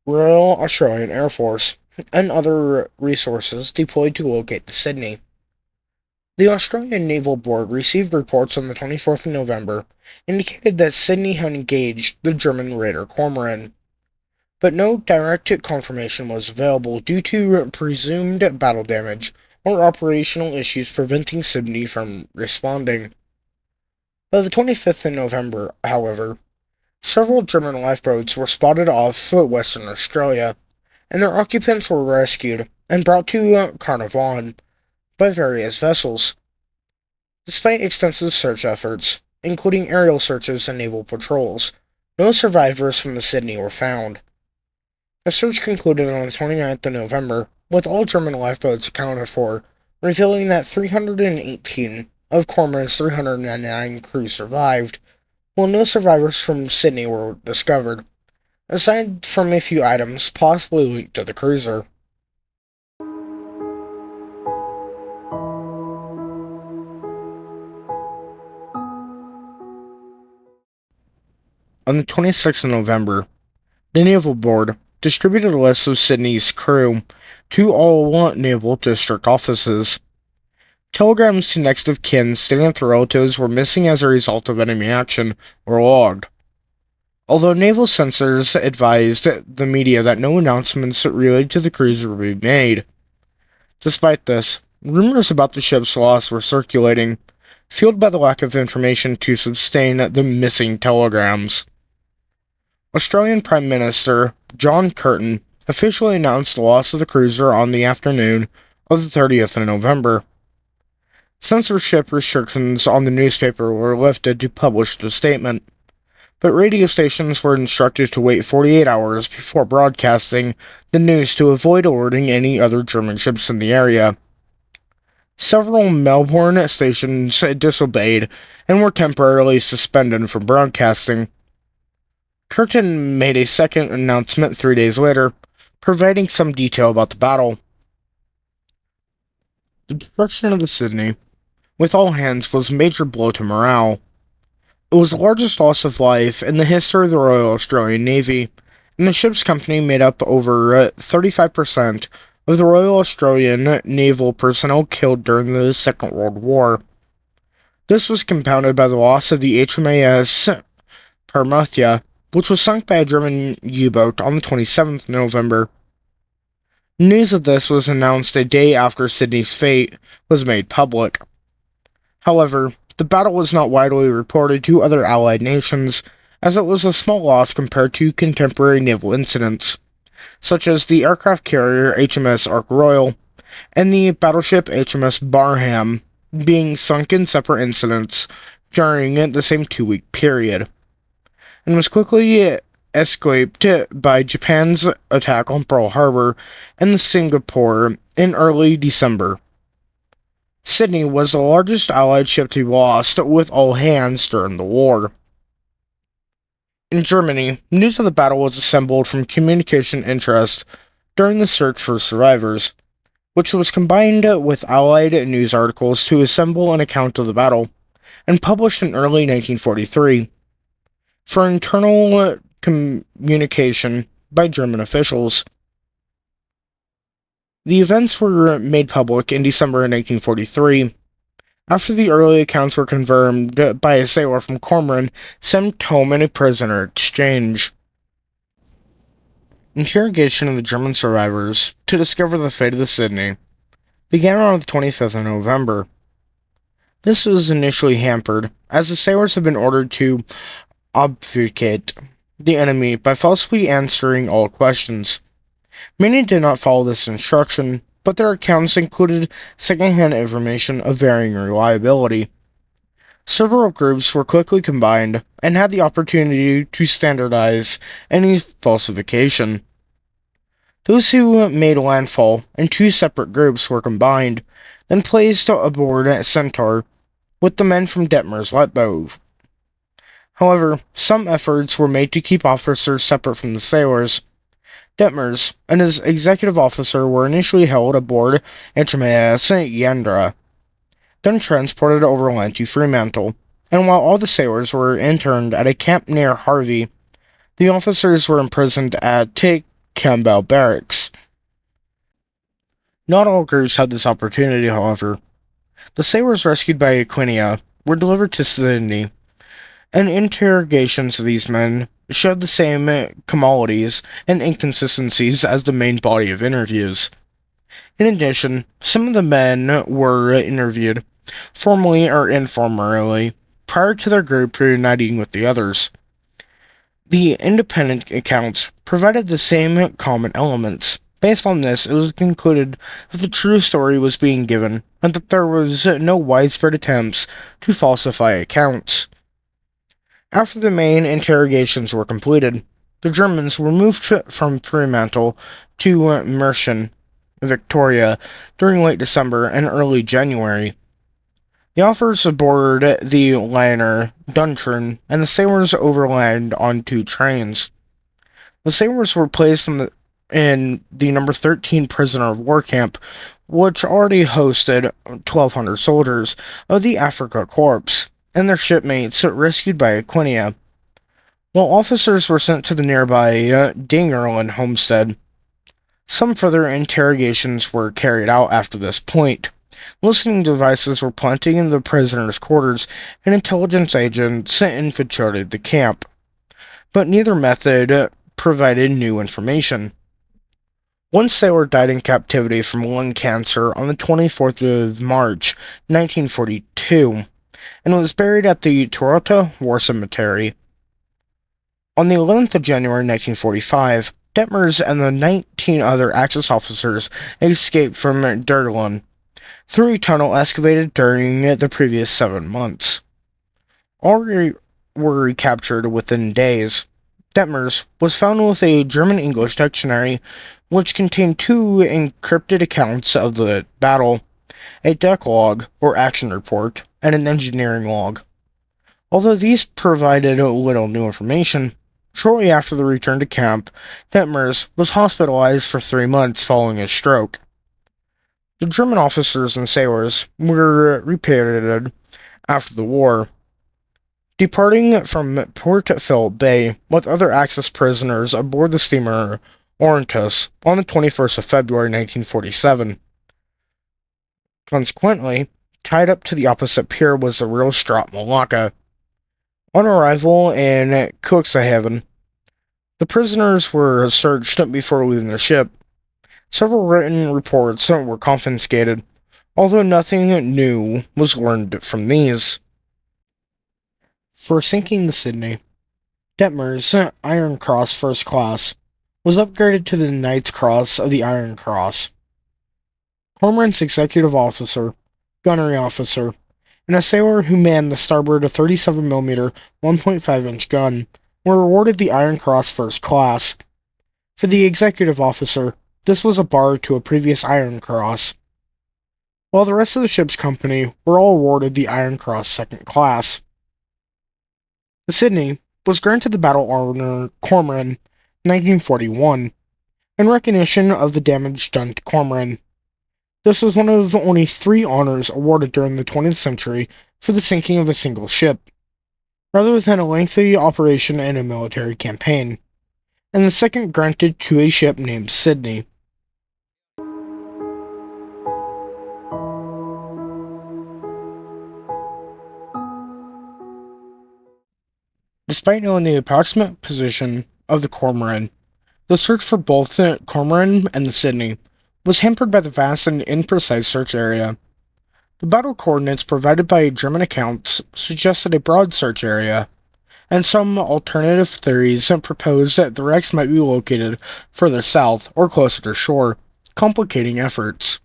Royal Australian Air Force, and other resources deployed to locate the Sydney. The Australian Naval Board received reports on the 24th of November indicated that Sydney had engaged the German raider Kormoran, but no direct confirmation was available due to presumed battle damage or operational issues preventing Sydney from responding. By the 25th of November, however, several German lifeboats were spotted off Western Australia, and their occupants were rescued and brought to Carnarvon by various vessels. Despite extensive search efforts, including aerial searches and naval patrols, no survivors from the Sydney were found. The search concluded on the 29th of November, with all German lifeboats accounted for, revealing that 318 of Cormoran's 309 crew survived, while no survivors from Sydney were discovered, aside from a few items possibly linked to the cruiser. On the 26th of November, the Naval Board distributed a list of Sydney's crew to all naval district offices. Telegrams to next of kin stating that the relatives were missing as a result of enemy action were logged. Although naval censors advised the media that no announcements related to the cruiser would be made. Despite this, rumors about the ship's loss were circulating, fueled by the lack of information to sustain the missing telegrams. Australian Prime Minister John Curtin officially announced the loss of the cruiser on the afternoon of the 30th of November. Censorship restrictions on the newspaper were lifted to publish the statement, but radio stations were instructed to wait 48 hours before broadcasting the news to avoid alerting any other German ships in the area. Several Melbourne stations disobeyed and were temporarily suspended from broadcasting. Curtin made a second announcement 3 days later, providing some detail about the battle. The destruction of the Sydney, with all hands, was a major blow to morale. It was the largest loss of life in the history of the Royal Australian Navy, and the ship's company made up over 35% of the Royal Australian naval personnel killed during the Second World War. This was compounded by the loss of the HMAS Sydney, which was sunk by a German U-boat on the 27th of November. News of this was announced a day after Sydney's fate was made public. However, the battle was not widely reported to other Allied nations, as it was a small loss compared to contemporary naval incidents, such as the aircraft carrier HMS Ark Royal and the battleship HMS Barham being sunk in separate incidents during the same 2-week period, and was quickly escaped by Japan's attack on Pearl Harbor and Singapore in early December. Sydney was the largest Allied ship to be lost with all hands during the war. In Germany, news of the battle was assembled from communication interest during the search for survivors, which was combined with Allied news articles to assemble an account of the battle, and published in early 1943. For internal communication by German officials. The events were made public in December 1943, after the early accounts were confirmed by a sailor from Kormoran sent home in a prisoner exchange. Interrogation of the German survivors to discover the fate of the Sydney began on the 25th of November. This was initially hampered, as the sailors had been ordered to obfuscate the enemy by falsely answering all questions. Many did not follow this instruction, but their accounts included second-hand information of varying reliability. Several groups were quickly combined and had the opportunity to standardize any falsification. Those who made landfall in 2 separate groups were combined, then placed aboard at Centaur with the men from Detmers' lifeboat. However, some efforts were made to keep officers separate from the sailors. Detmers and his executive officer were initially held aboard HMAS Sydney, then transported overland to Fremantle, and while all the sailors were interned at a camp near Harvey, the officers were imprisoned at Campbell Barracks. Not all groups had this opportunity, however. The sailors rescued by Aquinia were delivered to Sydney, and interrogations of these men showed the same commodities and inconsistencies as the main body of interviews. In addition, some of the men were interviewed, formally or informally, prior to their group reuniting with the others. The independent accounts provided the same common elements. Based on this, it was concluded that the true story was being given, and that there was no widespread attempts to falsify accounts. After the main interrogations were completed, the Germans were moved from Fremantle to Merschen, Victoria during late December and early January. The officers aboard the liner Duntran and the sailors overland on 2 trains. The sailors were placed in the number 13 prisoner of war camp, which already hosted 1,200 soldiers of the Afrika Korps and their shipmates rescued by Aquinia, while officers were sent to the nearby Dingerland homestead. Some further interrogations were carried out after this point. Listening devices were planted in the prisoners' quarters, and intelligence agents infiltrated the camp. But neither method provided new information. One sailor died in captivity from lung cancer on the 24th of March, 1942, and was buried at the Toronto War Cemetery. On the 11th of January 1945, Detmers and the 19 other Axis officers escaped from Durlan through a tunnel excavated during the previous 7 months. All were recaptured within days. Detmers was found with a German-English dictionary which contained 2 encrypted accounts of the battle, a deck log, or action report, and an engineering log. Although these provided little new information, shortly after the return to camp, Detmers was hospitalized for 3 months following a stroke. The German officers and sailors were repatriated after the war, departing from Port Phillip Bay with other Axis prisoners aboard the steamer Orontes on the 21st of February 1947. Consequently, tied up to the opposite pier was the real Strat Malacca. On arrival in Cuxhaven, the prisoners were searched before leaving the ship. Several written reports were confiscated, although nothing new was learned from these. For sinking the Sydney, Detmers' Iron Cross First Class was upgraded to the Knight's Cross of the Iron Cross. Kormoran's executive officer, gunnery officer, and a sailor who manned the starboard 37mm 1.5-inch gun were awarded the Iron Cross First Class. For the executive officer, this was a bar to a previous Iron Cross, while the rest of the ship's company were all awarded the Iron Cross Second Class. The Sydney was granted the battle honor Kormoran 1941 in recognition of the damage done to Kormoran. This was one of only 3 honors awarded during the 20th century for the sinking of a single ship, rather than a lengthy operation in a military campaign, and the second granted to a ship named Sydney. Despite knowing the approximate position of the Kormoran, the search for both the Kormoran and the Sydney was hampered by the vast and imprecise search area. The battle coordinates provided by German accounts suggested a broad search area, and some alternative theories proposed that the wrecks might be located further south or closer to shore, complicating efforts.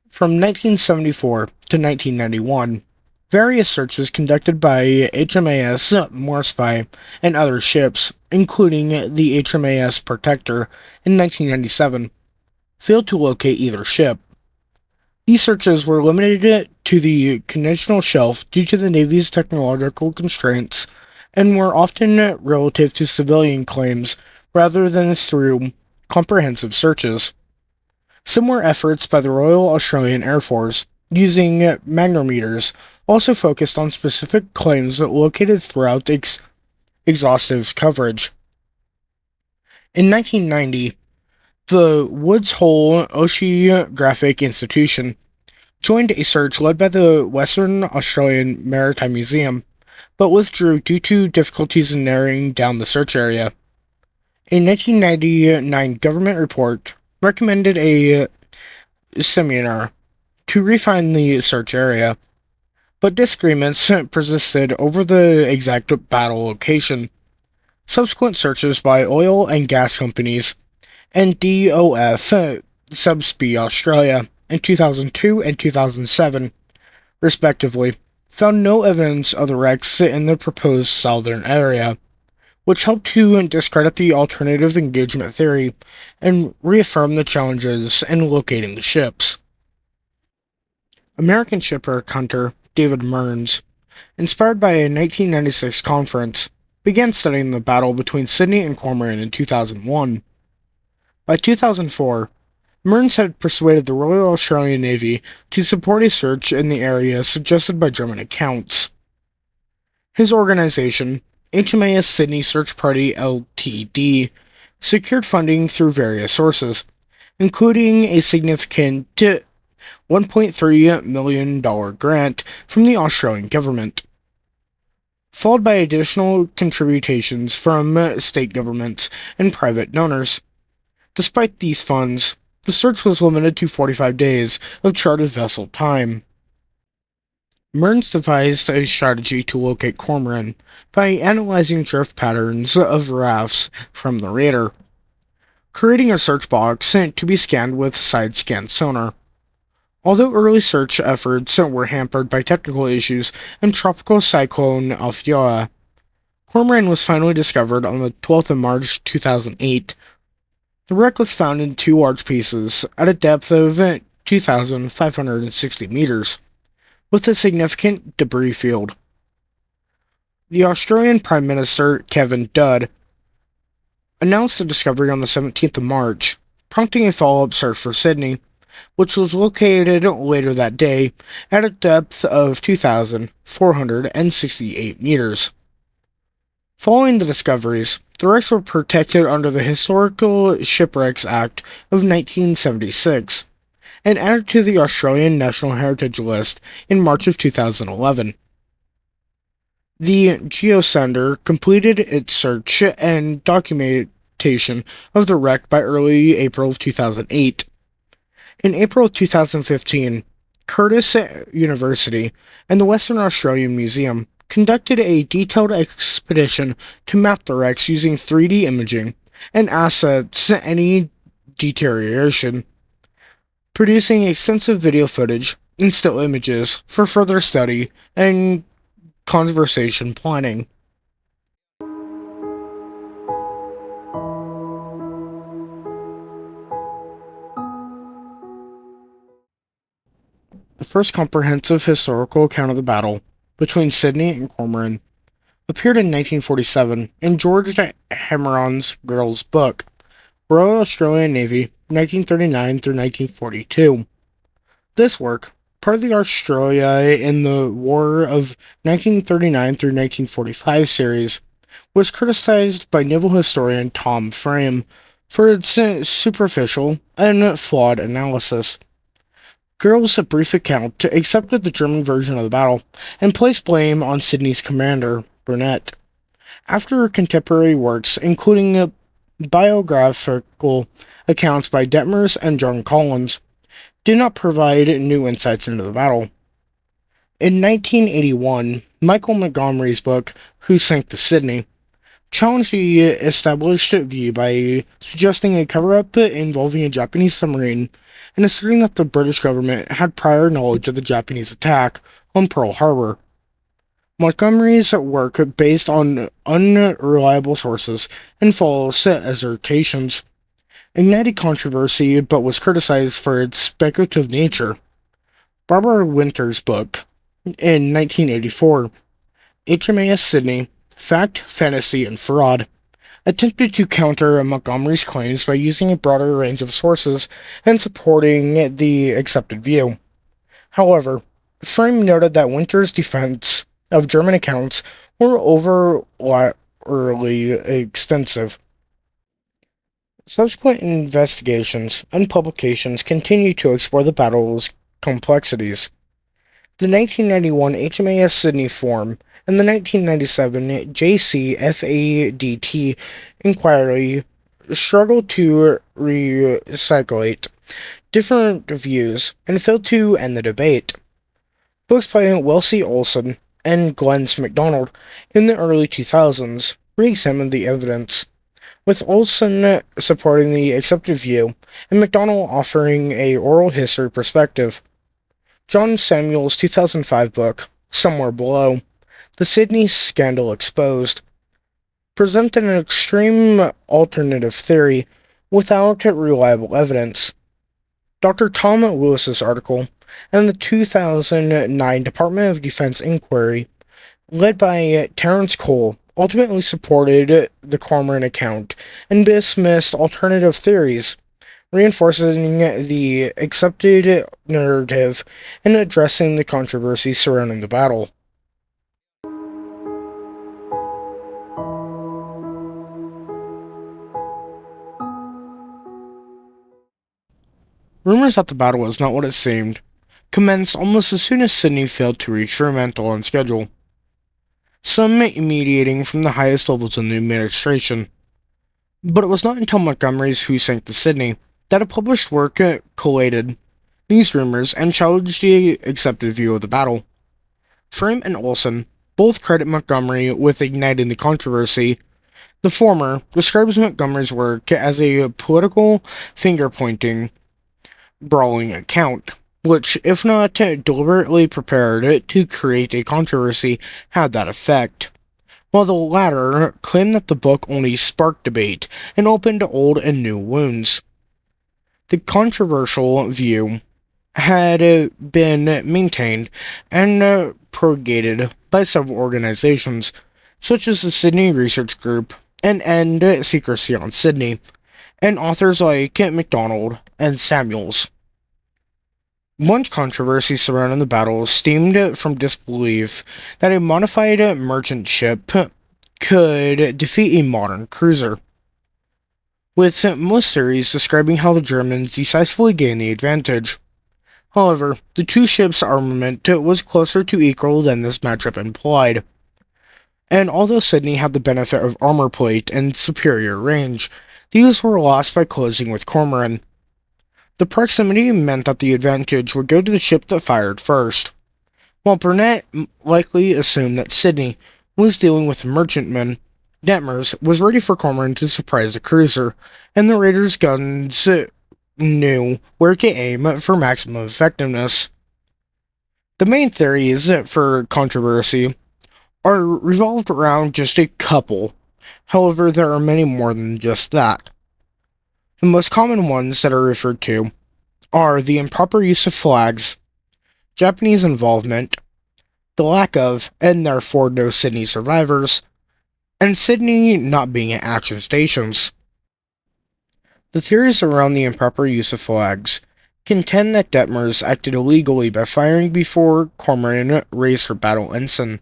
From 1974 to 1991, various searches conducted by HMAS Sydney and other ships, including the HMAS Protector in 1997, failed to locate either ship. These searches were limited to the conventional shelf due to the Navy's technological constraints and were often relative to civilian claims rather than through comprehensive searches. Similar efforts by the Royal Australian Air Force, using magnometers, also focused on specific claims located throughout exhaustive coverage. In 1990, the Woods Hole Oceanographic Institution joined a search led by the Western Australian Maritime Museum, but withdrew due to difficulties in narrowing down the search area. A 1999 government report recommended a seminar to refine the search area, but disagreements persisted over the exact battle location. Subsequent searches by oil and gas companies and DOF Subsea Australia in 2002 and 2007, respectively, found no evidence of the wrecks in the proposed southern area, which helped to discredit the alternative engagement theory and reaffirm the challenges in locating the ships. American shipwreck hunter David Mearns, inspired by a 1996 conference, began studying the battle between Sydney and Kormoran in 2001. By 2004, Mearns had persuaded the Royal Australian Navy to support a search in the area suggested by German accounts. His organization, HMAS Sydney Search Party Ltd., secured funding through various sources, including a significant $1.3 million grant from the Australian government, followed by additional contributions from state governments and private donors. Despite these funds, the search was limited to 45 days of chartered vessel time. Mearns devised a strategy to locate Kormoran by analyzing drift patterns of rafts from the radar, creating a search box to be scanned with side-scan sonar. Although early search efforts were hampered by technical issues and Tropical Cyclone Alfioa, Kormoran was finally discovered on the 12th of March 2008. The wreck was found in two large pieces at a depth of 2,560 meters, with a significant debris field. The Australian Prime Minister, Kevin Rudd, announced the discovery on the 17th of March, prompting a follow-up search for Sydney, which was located later that day at a depth of 2,468 meters. Following the discoveries, the wrecks were protected under the Historical Shipwrecks Act of 1976 and added to the Australian National Heritage List in March of 2011. The geosender completed its search and documentation of the wreck by early April of 2008. In April of 2015, Curtis University and the Western Australian Museum conducted a detailed expedition to map the wrecks using 3D imaging and assess any deterioration, producing extensive video footage and still images for further study and conservation planning. The first comprehensive historical account of the battle between Sydney and Kormoran appeared in 1947 in George Hammeron's Girl's Book, Royal Australian Navy, 1939 through 1942. This work, part of the Australia in the War of 1939 through 1945 series, was criticized by naval historian Tom Frame for its superficial and flawed analysis. Girl's brief account accepted the German version of the battle and placed blame on Sydney's commander, Burnett. After contemporary works, including biographical accounts by Detmers and John Collins, did not provide new insights into the battle. In 1981, Michael Montgomery's book, Who Sank the Sydney, challenged the established view by suggesting a cover-up involving a Japanese submarine and asserting that the British government had prior knowledge of the Japanese attack on Pearl Harbor. Montgomery's work, based on unreliable sources and false assertions, ignited controversy but was criticized for its speculative nature. Barbara Winter's book, in 1984, HMAS Sydney, Fact, Fantasy, and Fraud, attempted to counter Montgomery's claims by using a broader range of sources and supporting the accepted view. However, Frame noted that Winter's defense of German accounts were overly extensive. Subsequent investigations and publications continue to explore the battle's complexities. The 1991 HMAS Sydney form and the 1997 JCFADT inquiry struggled to recirculate different views and failed to end the debate. Books by Wellesley Olson and Glenn MacDonald in the early 2000s re-examined the evidence, with Olson supporting the accepted view and MacDonald offering a oral history perspective. John Samuel's 2005 book, Somewhere Below, The Sydney Scandal Exposed, presented an extreme alternative theory without reliable evidence. Dr. Tom Lewis's article and the 2009 Department of Defense inquiry, led by Terence Cole, ultimately supported the Kormoran account and dismissed alternative theories, reinforcing the accepted narrative and addressing the controversy surrounding the battle. Rumors that the battle was not what it seemed commenced almost as soon as Sydney failed to reach Fremantle on schedule, some mediating from the highest levels in the administration. But it was not until Montgomery's Who Sank the Sydney that a published work collated these rumors and challenged the accepted view of the battle. Frame and Olson both credit Montgomery with igniting the controversy. The former describes Montgomery's work as a political finger-pointing, brawling account, which, if not deliberately prepared to create a controversy, had that effect, while the latter claimed that the book only sparked debate and opened old and new wounds. The controversial view had been maintained and propagated by several organizations, such as the Sydney Research Group and End Secrecy on Sydney, and authors like MacDonald and Samuels. Much controversy surrounding the battle stemmed from disbelief that a modified merchant ship could defeat a modern cruiser, with most theories describing how the Germans decisively gained the advantage. However, the two ships' armament was closer to equal than this matchup implied, and although Sydney had the benefit of armor plate and superior range, these were lost by closing with Kormoran. The proximity meant that the advantage would go to the ship that fired first, while Burnett likely assumed that Sydney was dealing with merchantmen. Detmers was ready for Kormoran to surprise the cruiser, and the raiders' guns knew where to aim for maximum effectiveness. The main theories for controversy are revolved around just a couple. However, there are many more than just that. The most common ones that are referred to are the improper use of flags, Japanese involvement, the lack of, and therefore no Sydney survivors, and Sydney not being at action stations. The theories around the improper use of flags contend that Detmers acted illegally by firing before Kormoran raised her battle ensign,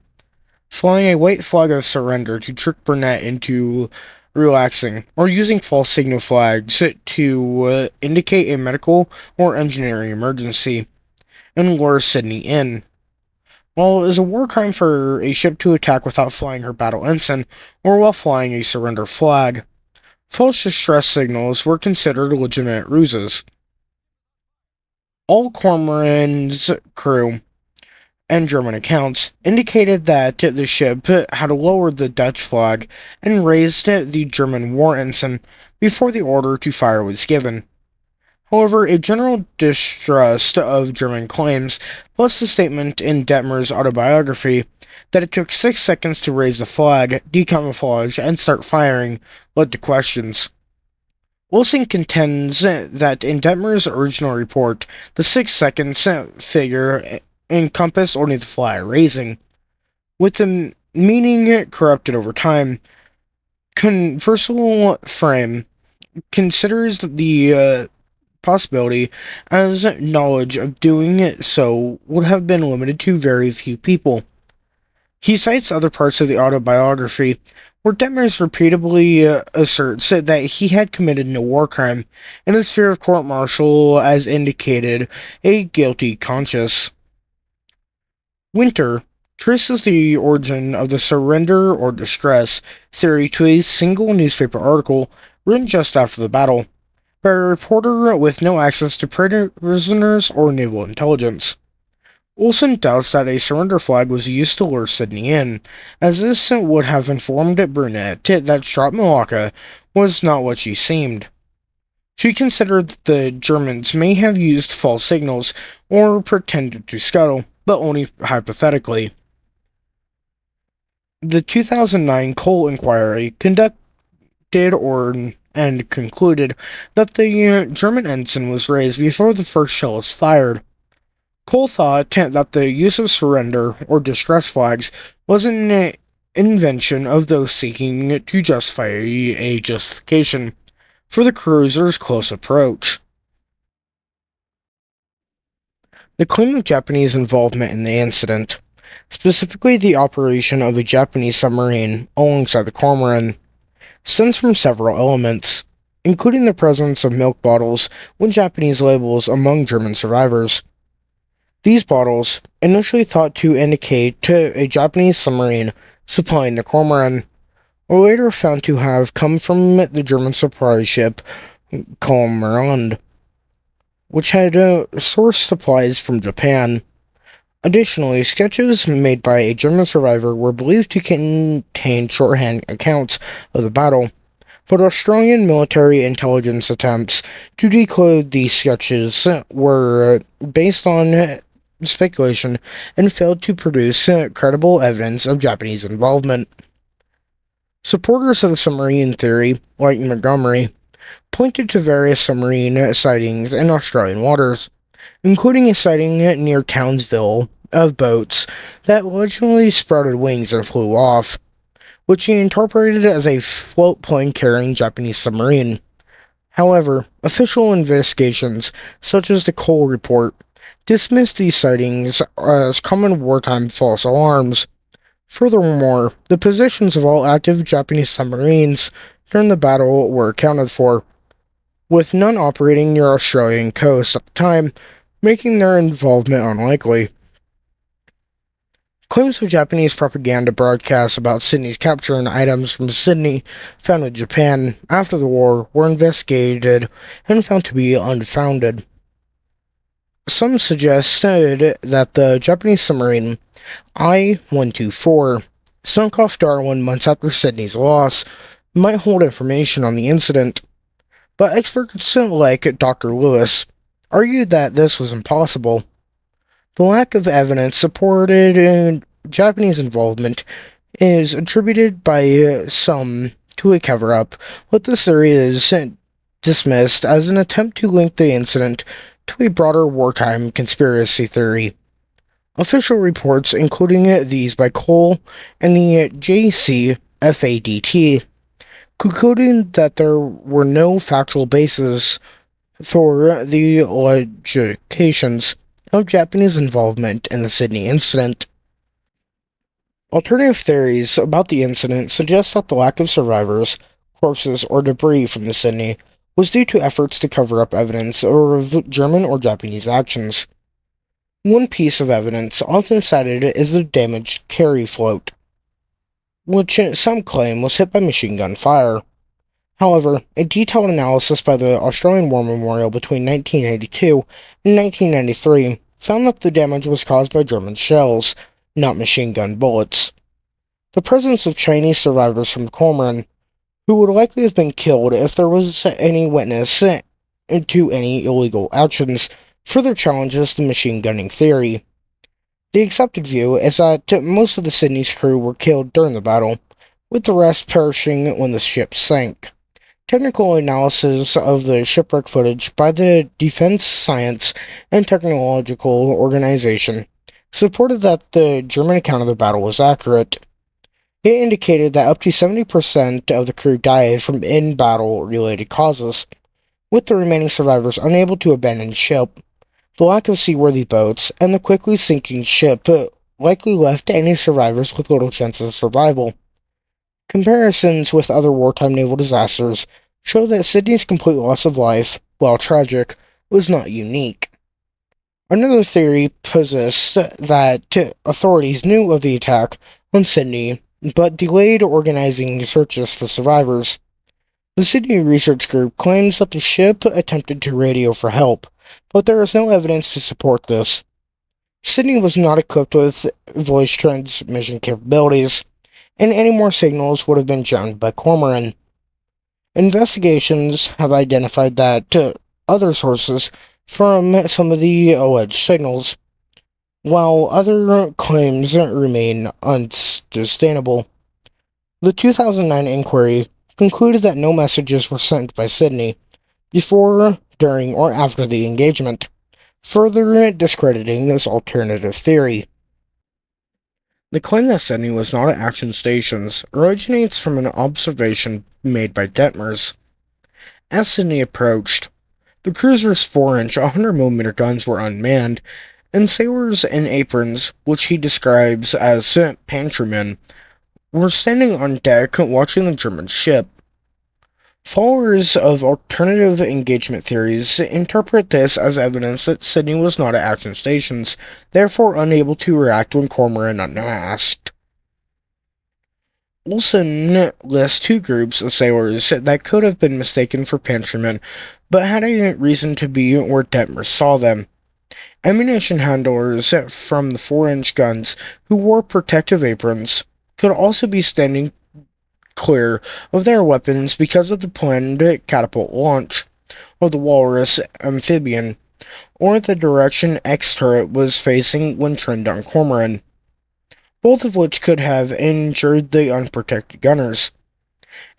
flying a white flag of surrender to trick Burnett into relaxing, or using false signal flags to indicate a medical or engineering emergency, and lure Sydney in. While it is a war crime for a ship to attack without flying her battle ensign, or while flying a surrender flag, false distress signals were considered legitimate ruses. All Kormoran's crew and German accounts indicated that the ship had lowered the Dutch flag and raised the German war ensign before the order to fire was given. However, a general distrust of German claims, plus the statement in Detmers' autobiography that it took 6 seconds to raise the flag, decamouflage, and start firing, led to questions. Wilson contends that in Detmers' original report, the 6 seconds figure encompassed only the flag raising, with the meaning corrupted over time. Conversal Frame considers the possibility as knowledge of doing so would have been limited to very few people. He cites other parts of the autobiography where Detmers repeatedly asserts that he had committed no war crime, and his fear of court-martial as indicated a guilty conscience. Winter traces the origin of the surrender or distress theory to a single newspaper article written just after the battle by a reporter with no access to prisoners or naval intelligence. Olson doubts that a surrender flag was used to lure Sydney in, as this would have informed Burnett that Strop Malacca was not what she seemed. She considered that the Germans may have used false signals or pretended to scuttle, but only hypothetically. The 2009 Cole inquiry and concluded that the German ensign was raised before the first shell was fired. Cole thought that the use of surrender or distress flags was an invention of those seeking to justify a justification for the cruiser's close approach. The claim of Japanese involvement in the incident, specifically the operation of a Japanese submarine alongside the Kormoran, stems from several elements, including the presence of milk bottles with Japanese labels among German survivors. These bottles, initially thought to indicate a Japanese submarine supplying the Kormoran, were later found to have come from the German supply ship Kormoran, which had sourced supplies from Japan. Additionally, sketches made by a German survivor were believed to contain shorthand accounts of the battle, but Australian military intelligence attempts to decode these sketches were based on speculation and failed to produce credible evidence of Japanese involvement. Supporters of the submarine theory, like Montgomery, pointed to various submarine sightings in Australian waters, including a sighting near Townsville of boats that allegedly sprouted wings and flew off, which he interpreted as a float plane carrying Japanese submarine. However, official investigations, such as the Cole Report, dismissed these sightings as common wartime false alarms. Furthermore, the positions of all active Japanese submarines during the battle were accounted for, with none operating near Australian coast at the time, making their involvement unlikely. Claims of Japanese propaganda broadcasts about Sydney's capture and items from Sydney found in Japan after the war were investigated and found to be unfounded. Some suggested that the Japanese submarine I-124, sunk off Darwin months after Sydney's loss, might hold information on the incident, but experts like Dr. Lewis argued that this was impossible. The lack of evidence supported Japanese involvement is attributed by some to a cover-up, but this theory is dismissed as an attempt to link the incident to a broader wartime conspiracy theory. Official reports, including these by Cole and the JCFADT, concluded that there were no factual basis for the allegations of Japanese involvement in the Sydney incident. Alternative theories about the incident suggest that the lack of survivors, corpses, or debris from the Sydney was due to efforts to cover up evidence of German or Japanese actions. One piece of evidence often cited is the damaged carry float, which some claim was hit by machine gun fire. However, a detailed analysis by the Australian War Memorial between 1982 and 1993 found that the damage was caused by German shells, not machine gun bullets. The presence of Chinese survivors from Kormoran, who would likely have been killed if there was any witness to any illegal actions, further challenges the machine gunning theory. The accepted view is that most of the Sydney's crew were killed during the battle, with the rest perishing when the ship sank. Technical analysis of the shipwreck footage by the Defense Science and Technological Organization supported that the German account of the battle was accurate. It indicated that up to 70% of the crew died from in-battle related causes, with the remaining survivors unable to abandon ship. The lack of seaworthy boats and the quickly sinking ship likely left any survivors with little chance of survival. Comparisons with other wartime naval disasters show that Sydney's complete loss of life, while tragic, was not unique. Another theory posits that authorities knew of the attack on Sydney, but delayed organizing searches for survivors. The Sydney Research Group claims that the ship attempted to radio for help, but there is no evidence to support this. Sydney was not equipped with voice transmission capabilities, and any more signals would have been jammed by Cormoran. Investigations have identified that other sources from some of the alleged signals. while other claims remain unsustainable. The 2009 inquiry concluded that no messages were sent by Sydney before, during, or after the engagement, further discrediting this alternative theory. The claim that Sydney was not at action stations originates from an observation made by Detmers. As Sydney approached, the cruiser's 4-inch 100mm guns were unmanned, and sailors in aprons, which he describes as pantrymen, were standing on deck watching the German ship. Followers of alternative engagement theories interpret this as evidence that Sydney was not at action stations, therefore unable to react when Kormoran unasked. Olsen lists two groups of sailors that could have been mistaken for pantrymen, but had a reason to be where Detmers saw them. Ammunition handlers from the 4-inch guns, who wore protective aprons, could also be standing clear of their weapons because of the planned catapult launch of the Walrus amphibian, or the direction X turret was facing when turned on Cormoran, both of which could have injured the unprotected gunners.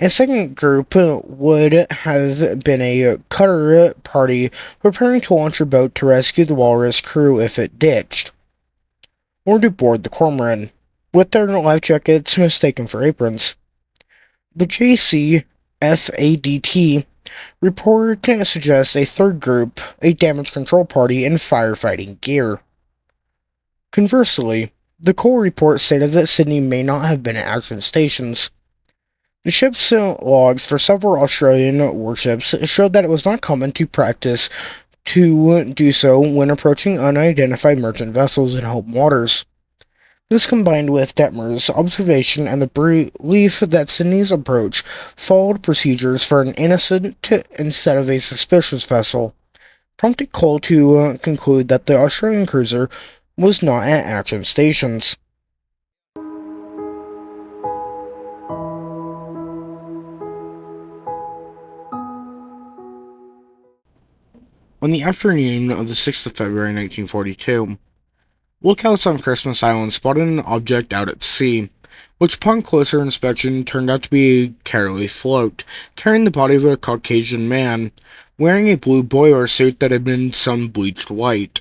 A second group would have been a cutter party preparing to launch a boat to rescue the Walrus crew if it ditched, or to board the Cormoran, with their life jackets mistaken for aprons. The JCFADT report suggests a third group, a damage control party in firefighting gear. Conversely, the Cole report stated that Sydney may not have been at action stations. The ship's logs for several Australian warships showed that it was not common to practice to do so when approaching unidentified merchant vessels in home waters. This combined with Detmers' observation and the belief that Sydney's approach followed procedures for an innocent instead of a suspicious vessel, prompted Cole to conclude that the Australian cruiser was not at action stations. On the afternoon of the 6th of February 1942, lookouts on Christmas Island spotted an object out at sea, which upon closer inspection turned out to be a Caerleon float, carrying the body of a Caucasian man, wearing a blue boiler suit that had been sun-bleached white.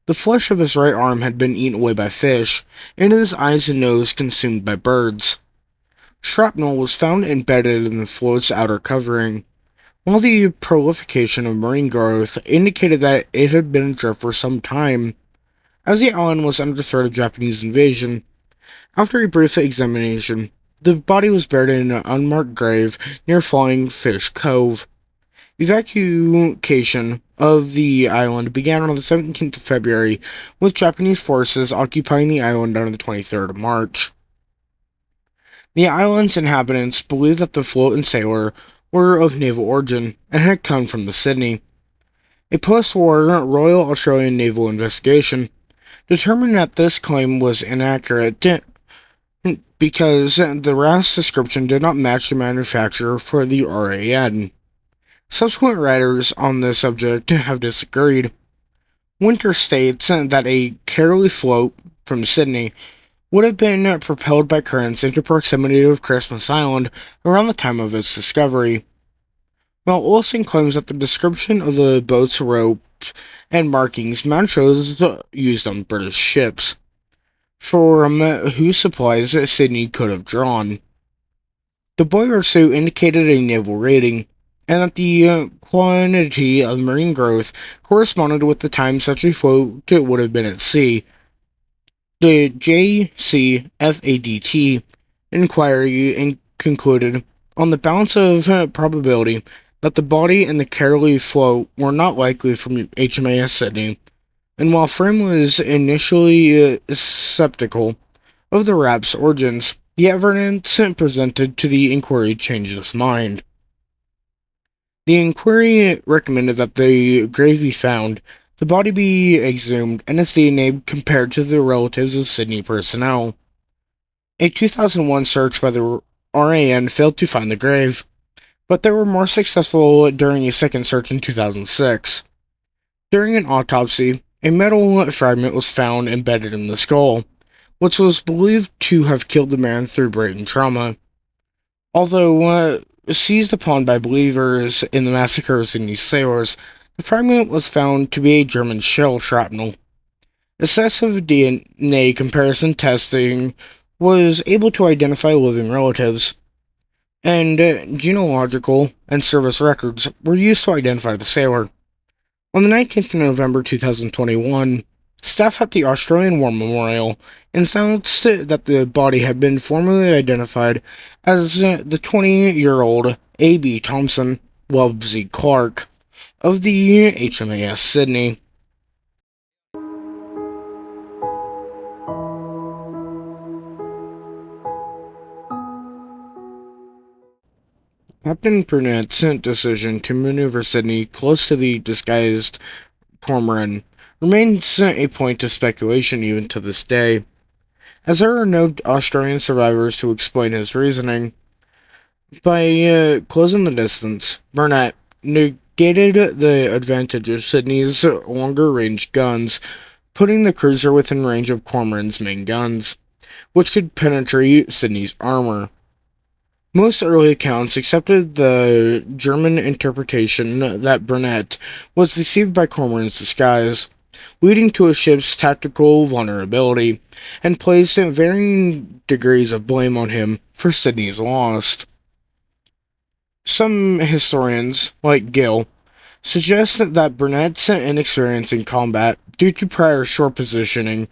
The flesh of his right arm had been eaten away by fish, and his eyes and nose consumed by birds. Shrapnel was found embedded in the float's outer covering, while the proliferation of marine growth indicated that it had been adrift for some time, as the island was under threat of Japanese invasion. After a brief examination, the body was buried in an unmarked grave near Flying Fish Cove. Evacuation of the island began on the 17th of February, with Japanese forces occupying the island on the 23rd of March. The island's inhabitants believed that the float and sailor were of naval origin and had come from the Sydney. A post-war Royal Australian Naval investigation determined that this claim was inaccurate because the rafts description did not match the manufacturer for the RAN. Subsequent writers on the subject have disagreed. Winter states that a Caerleon float from Sydney would have been propelled by currents into proximity of Christmas Island around the time of its discovery, while Olsen claims that the description of the boat's rope and markings match those used on British ships, from whose supplies Sydney could have drawn. The boiler suit indicated a naval rating, and that the quantity of marine growth corresponded with the time such a float would have been at sea. The JCFADT inquiry concluded, on the balance of probability, that the body and the Caerleon float were not likely from HMAS Sydney, and while Frame was initially skeptical of the rap's origins, the evidence presented to the inquiry changed his mind. The inquiry recommended that the grave be found, the body be exhumed, and its DNA compared to the relatives of Sydney personnel. A 2001 search by the RAN failed to find the grave, but they were more successful during a second search in 2006. During an autopsy, A metal fragment was found embedded in the skull, which was believed to have killed the man through brain trauma. Although seized upon by believers in the massacre of Sydney's sailors, the fragment was found to be a German shell shrapnel. Excessive DNA comparison testing was able to identify living relatives, and genealogical and service records were used to identify the sailor. On the 19th of November 2021, staff at the Australian War Memorial announced that the body had been formally identified as the 20-year-old A.B. Thompson Wellesley Clark of the HMAS Sydney. Captain Burnett's decision to maneuver Sydney close to the disguised Kormoran remains a point of speculation even to this day, as there are no Australian survivors to explain his reasoning. By closing the distance, Burnett negated the advantage of Sydney's longer-range guns, putting the cruiser within range of Cormoran's main guns, which could penetrate Sydney's armor. Most early accounts accepted the German interpretation that Burnett was deceived by Cormoran's disguise, leading to a ship's tactical vulnerability, and placed varying degrees of blame on him for Sydney's loss. Some historians, like Gill, suggest that Burnett's inexperience in combat, due to prior shore positioning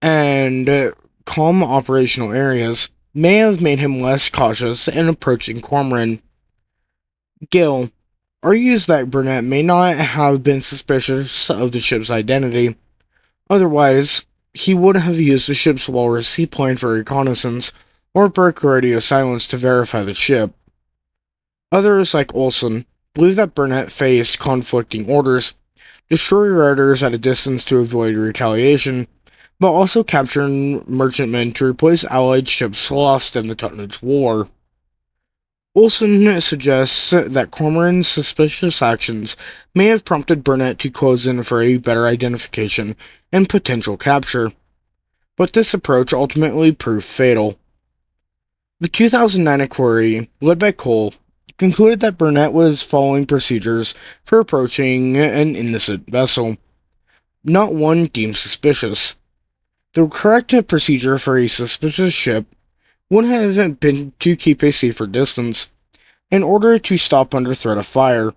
and calm operational areas, may have made him less cautious in approaching Cormoran. Gill argues that Burnett may not have been suspicious of the ship's identity. Otherwise, he would have used the ship's walrus seaplane for reconnaissance, or broke radio silence to verify the ship. Others, like Olson, believe that Burnett faced conflicting orders: destroy raiders at a distance to avoid retaliation, but also capture merchantmen to replace Allied ships lost in the Tonnage War. Olson suggests that Cormoran's suspicious actions may have prompted Burnett to close in for a better identification and potential capture, but this approach ultimately proved fatal. The 2009 inquiry, led by Cole, concluded that Burnett was following procedures for approaching an innocent vessel, not one deemed suspicious. The correct procedure for a suspicious ship would have been to keep a safer distance, in order to stop under threat of fire.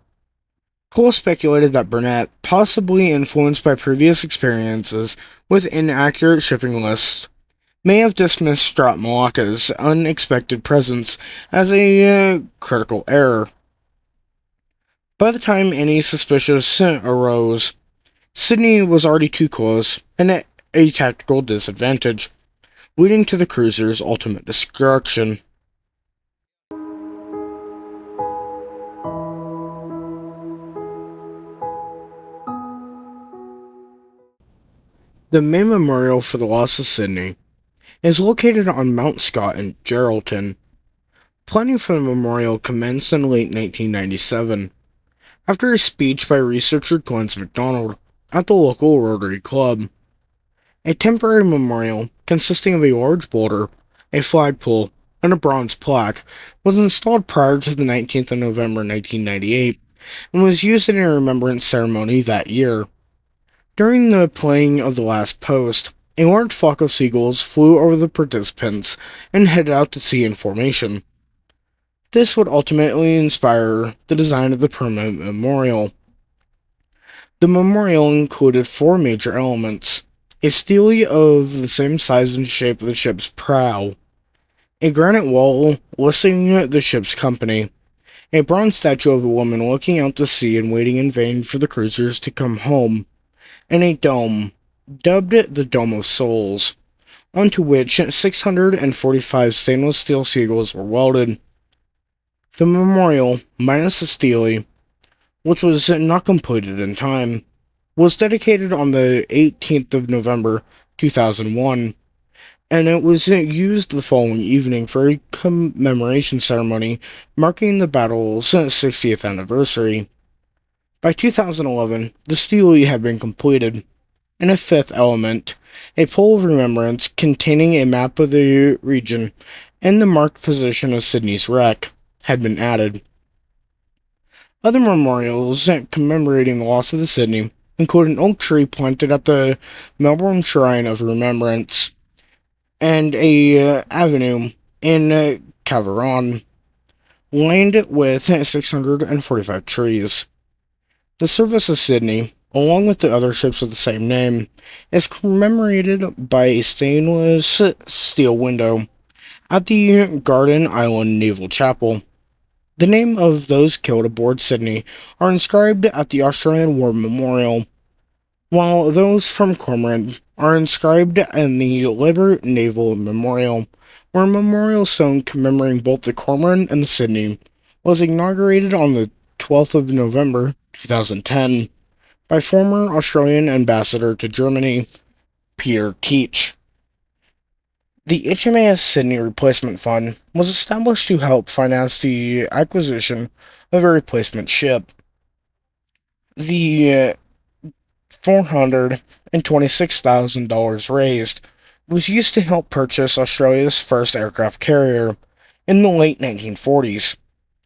Cole speculated that Burnett, possibly influenced by previous experiences with inaccurate shipping lists, may have dismissed Strat Malacca's unexpected presence as a critical error. By the time any suspicious arose, Sydney was already too close and at a tactical disadvantage, leading to the cruiser's ultimate destruction. The main memorial for the loss of Sydney is located on Mount Scott in Geraldton. Planning for the memorial commenced in late 1997, after a speech by researcher Glenn MacDonald at the local Rotary Club. A temporary memorial, consisting of a large boulder, a flagpole, and a bronze plaque, was installed prior to the 19th of November 1998, and was used in a remembrance ceremony that year. During the playing of the last post, a large flock of seagulls flew over the participants and headed out to sea in formation. This would ultimately inspire the design of the permanent memorial. The memorial included four major elements: a stele of the same size and shape of the ship's prow, a granite wall listing the ship's company, a bronze statue of a woman looking out to sea and waiting in vain for the cruisers to come home, and a dome, dubbed the Dome of Souls, onto which 645 stainless steel seagulls were welded. The memorial, minus the stele, which was not completed in time, was dedicated on the 18th of November 2001, and it was used the following evening for a commemoration ceremony marking the battle's 60th anniversary. By 2011, the stele had been completed. and a fifth element, a pole of remembrance containing a map of the region and the marked position of Sydney's wreck, had been added. Other memorials commemorating the loss of the Sydney include an oak tree planted at the Melbourne Shrine of Remembrance and a avenue in Carnarvon, lined with 645 trees. The service of Sydney, along with the other ships of the same name, is commemorated by a stainless steel window at the Garden Island Naval Chapel. The name of those killed aboard Sydney are inscribed at the Australian War Memorial, while those from Kormoran are inscribed in the Labour Naval Memorial, where a memorial stone commemorating both the Kormoran and the Sydney was inaugurated on the 12th of November 2010 by former Australian ambassador to Germany, Peter Teach. The HMAS Sydney Replacement Fund was established to help finance the acquisition of a replacement ship. The $426,000 raised was used to help purchase Australia's first aircraft carrier in the late 1940s.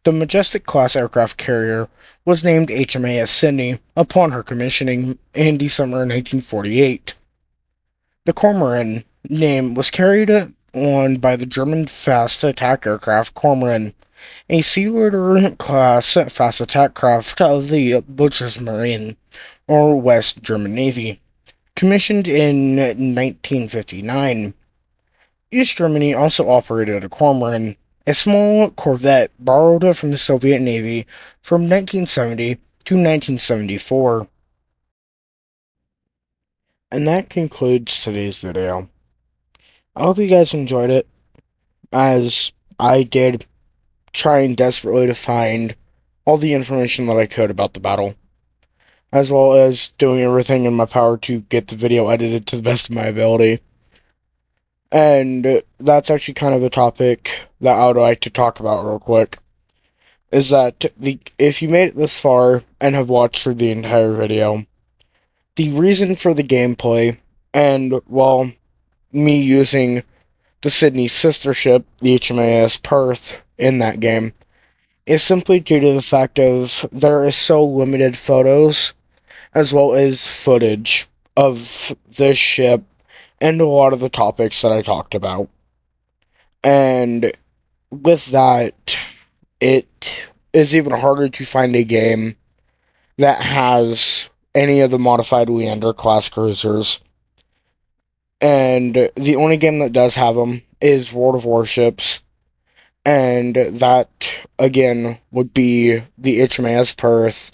The Majestic-class aircraft carrier was named HMAS Sydney upon her commissioning in December 1948. The Kormoran name was carried on by the German fast attack aircraft Kormoran, a Sea Leader class fast attack craft of the Bundesmarine, or West German Navy, commissioned in 1959. East Germany also operated a Kormoran, a small corvette borrowed from the Soviet Navy from 1970 to 1974. And that concludes today's video. I hope you guys enjoyed it, as I did, trying desperately to find all the information that I could about the battle, as well as doing everything in my power to get the video edited to the best of my ability. And that's actually kind of a topic that I would like to talk about real quick, is that if you made it this far and have watched through the entire video, the reason for the gameplay, and, well, me using the Sydney sister ship, the HMAS Perth, in that game, is simply due to the fact of there is so limited photos as well as footage of this ship and a lot of the topics that I talked about. And with that, it is even harder to find a game that has any of the modified Leander class cruisers. And the only game that does have them is World of Warships, and that, again, would be the HMAS Perth,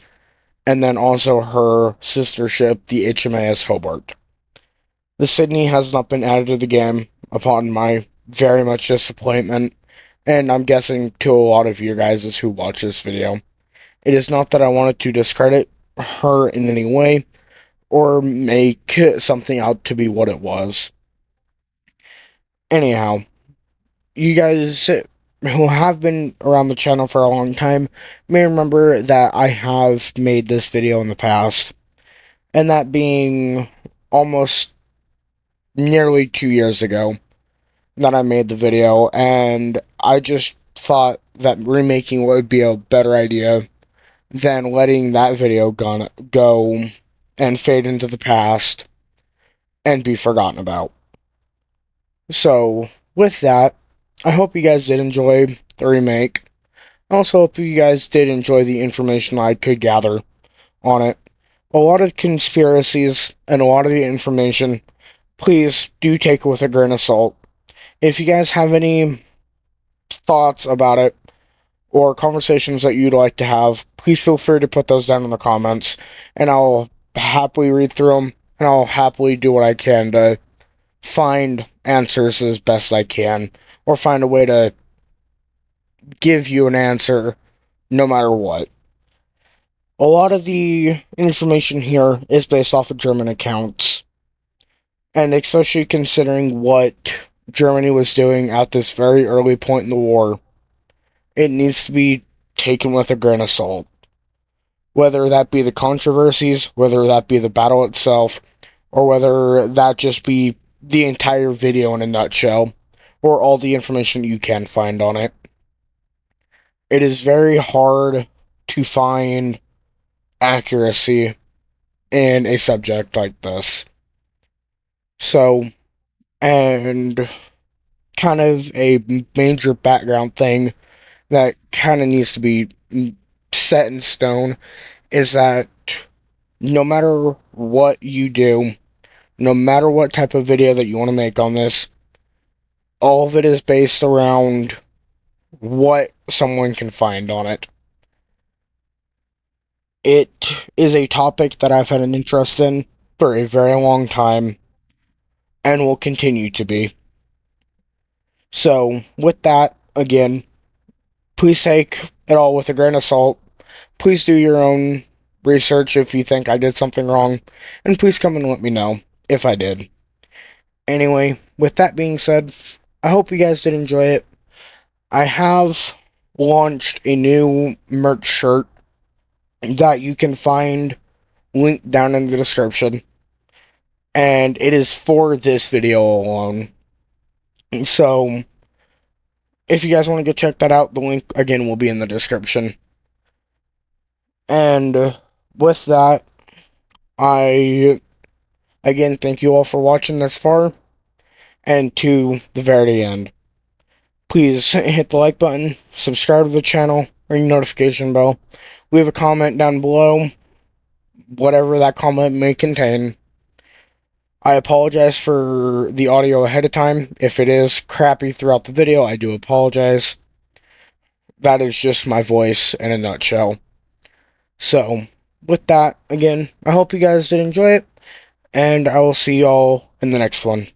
and then also her sister ship, the HMAS Hobart. The Sydney has not been added to the game, upon my very much disappointment, and I'm guessing to a lot of you guys who watch this video. It is not that I wanted to discredit her in any way, or make something out to be what it was. Anyhow, you guys who have been around the channel for a long time may remember that I have made this video in the past, and that being almost nearly 2 years ago that I made the video, and I just thought that remaking would be a better idea than letting that video go and fade into the past and be forgotten about. So, with that, I hope you guys did enjoy the remake. I also hope you guys did enjoy the information I could gather on it. A lot of conspiracies and a lot of the information, please do take it with a grain of salt. If you guys have any thoughts about it, or conversations that you'd like to have, please feel free to put those down in the comments, and I'll happily read through them, and I'll happily do what I can to find answers as best I can, or find a way to give you an answer no matter what. A lot of the information here is based off of German accounts, and especially considering what Germany was doing at this very early point in the war, it needs to be taken with a grain of salt. Whether that be the controversies, whether that be the battle itself, or whether that just be the entire video in a nutshell, or all the information you can find on it. It is very hard to find accuracy in a subject like this. So, and kind of a major background thing that kind of needs to be set in stone is that no matter what you do, no matter what type of video that you want to make on this, all of it is based around what someone can find on it. It is a topic that I've had an interest in for a very long time and will continue to be. So, with that, again, please take it all with a grain of salt. Please do your own research if you think I did something wrong, and please come and let me know if I did. Anyway, with that being said, I hope you guys did enjoy it. I have launched a new merch shirt that you can find linked down in the description, and it is for this video alone. So, if you guys want to go check that out, the link again will be in the description. And with that, I again thank you all for watching this far and to the very end. Please hit the like button, subscribe to the channel, ring the notification bell, leave a comment down below, whatever that comment may contain. I apologize for the audio ahead of time. If it is crappy throughout the video, I do apologize. That is just my voice in a nutshell. So, with that, again, I hope you guys did enjoy it, and I will see y'all in the next one.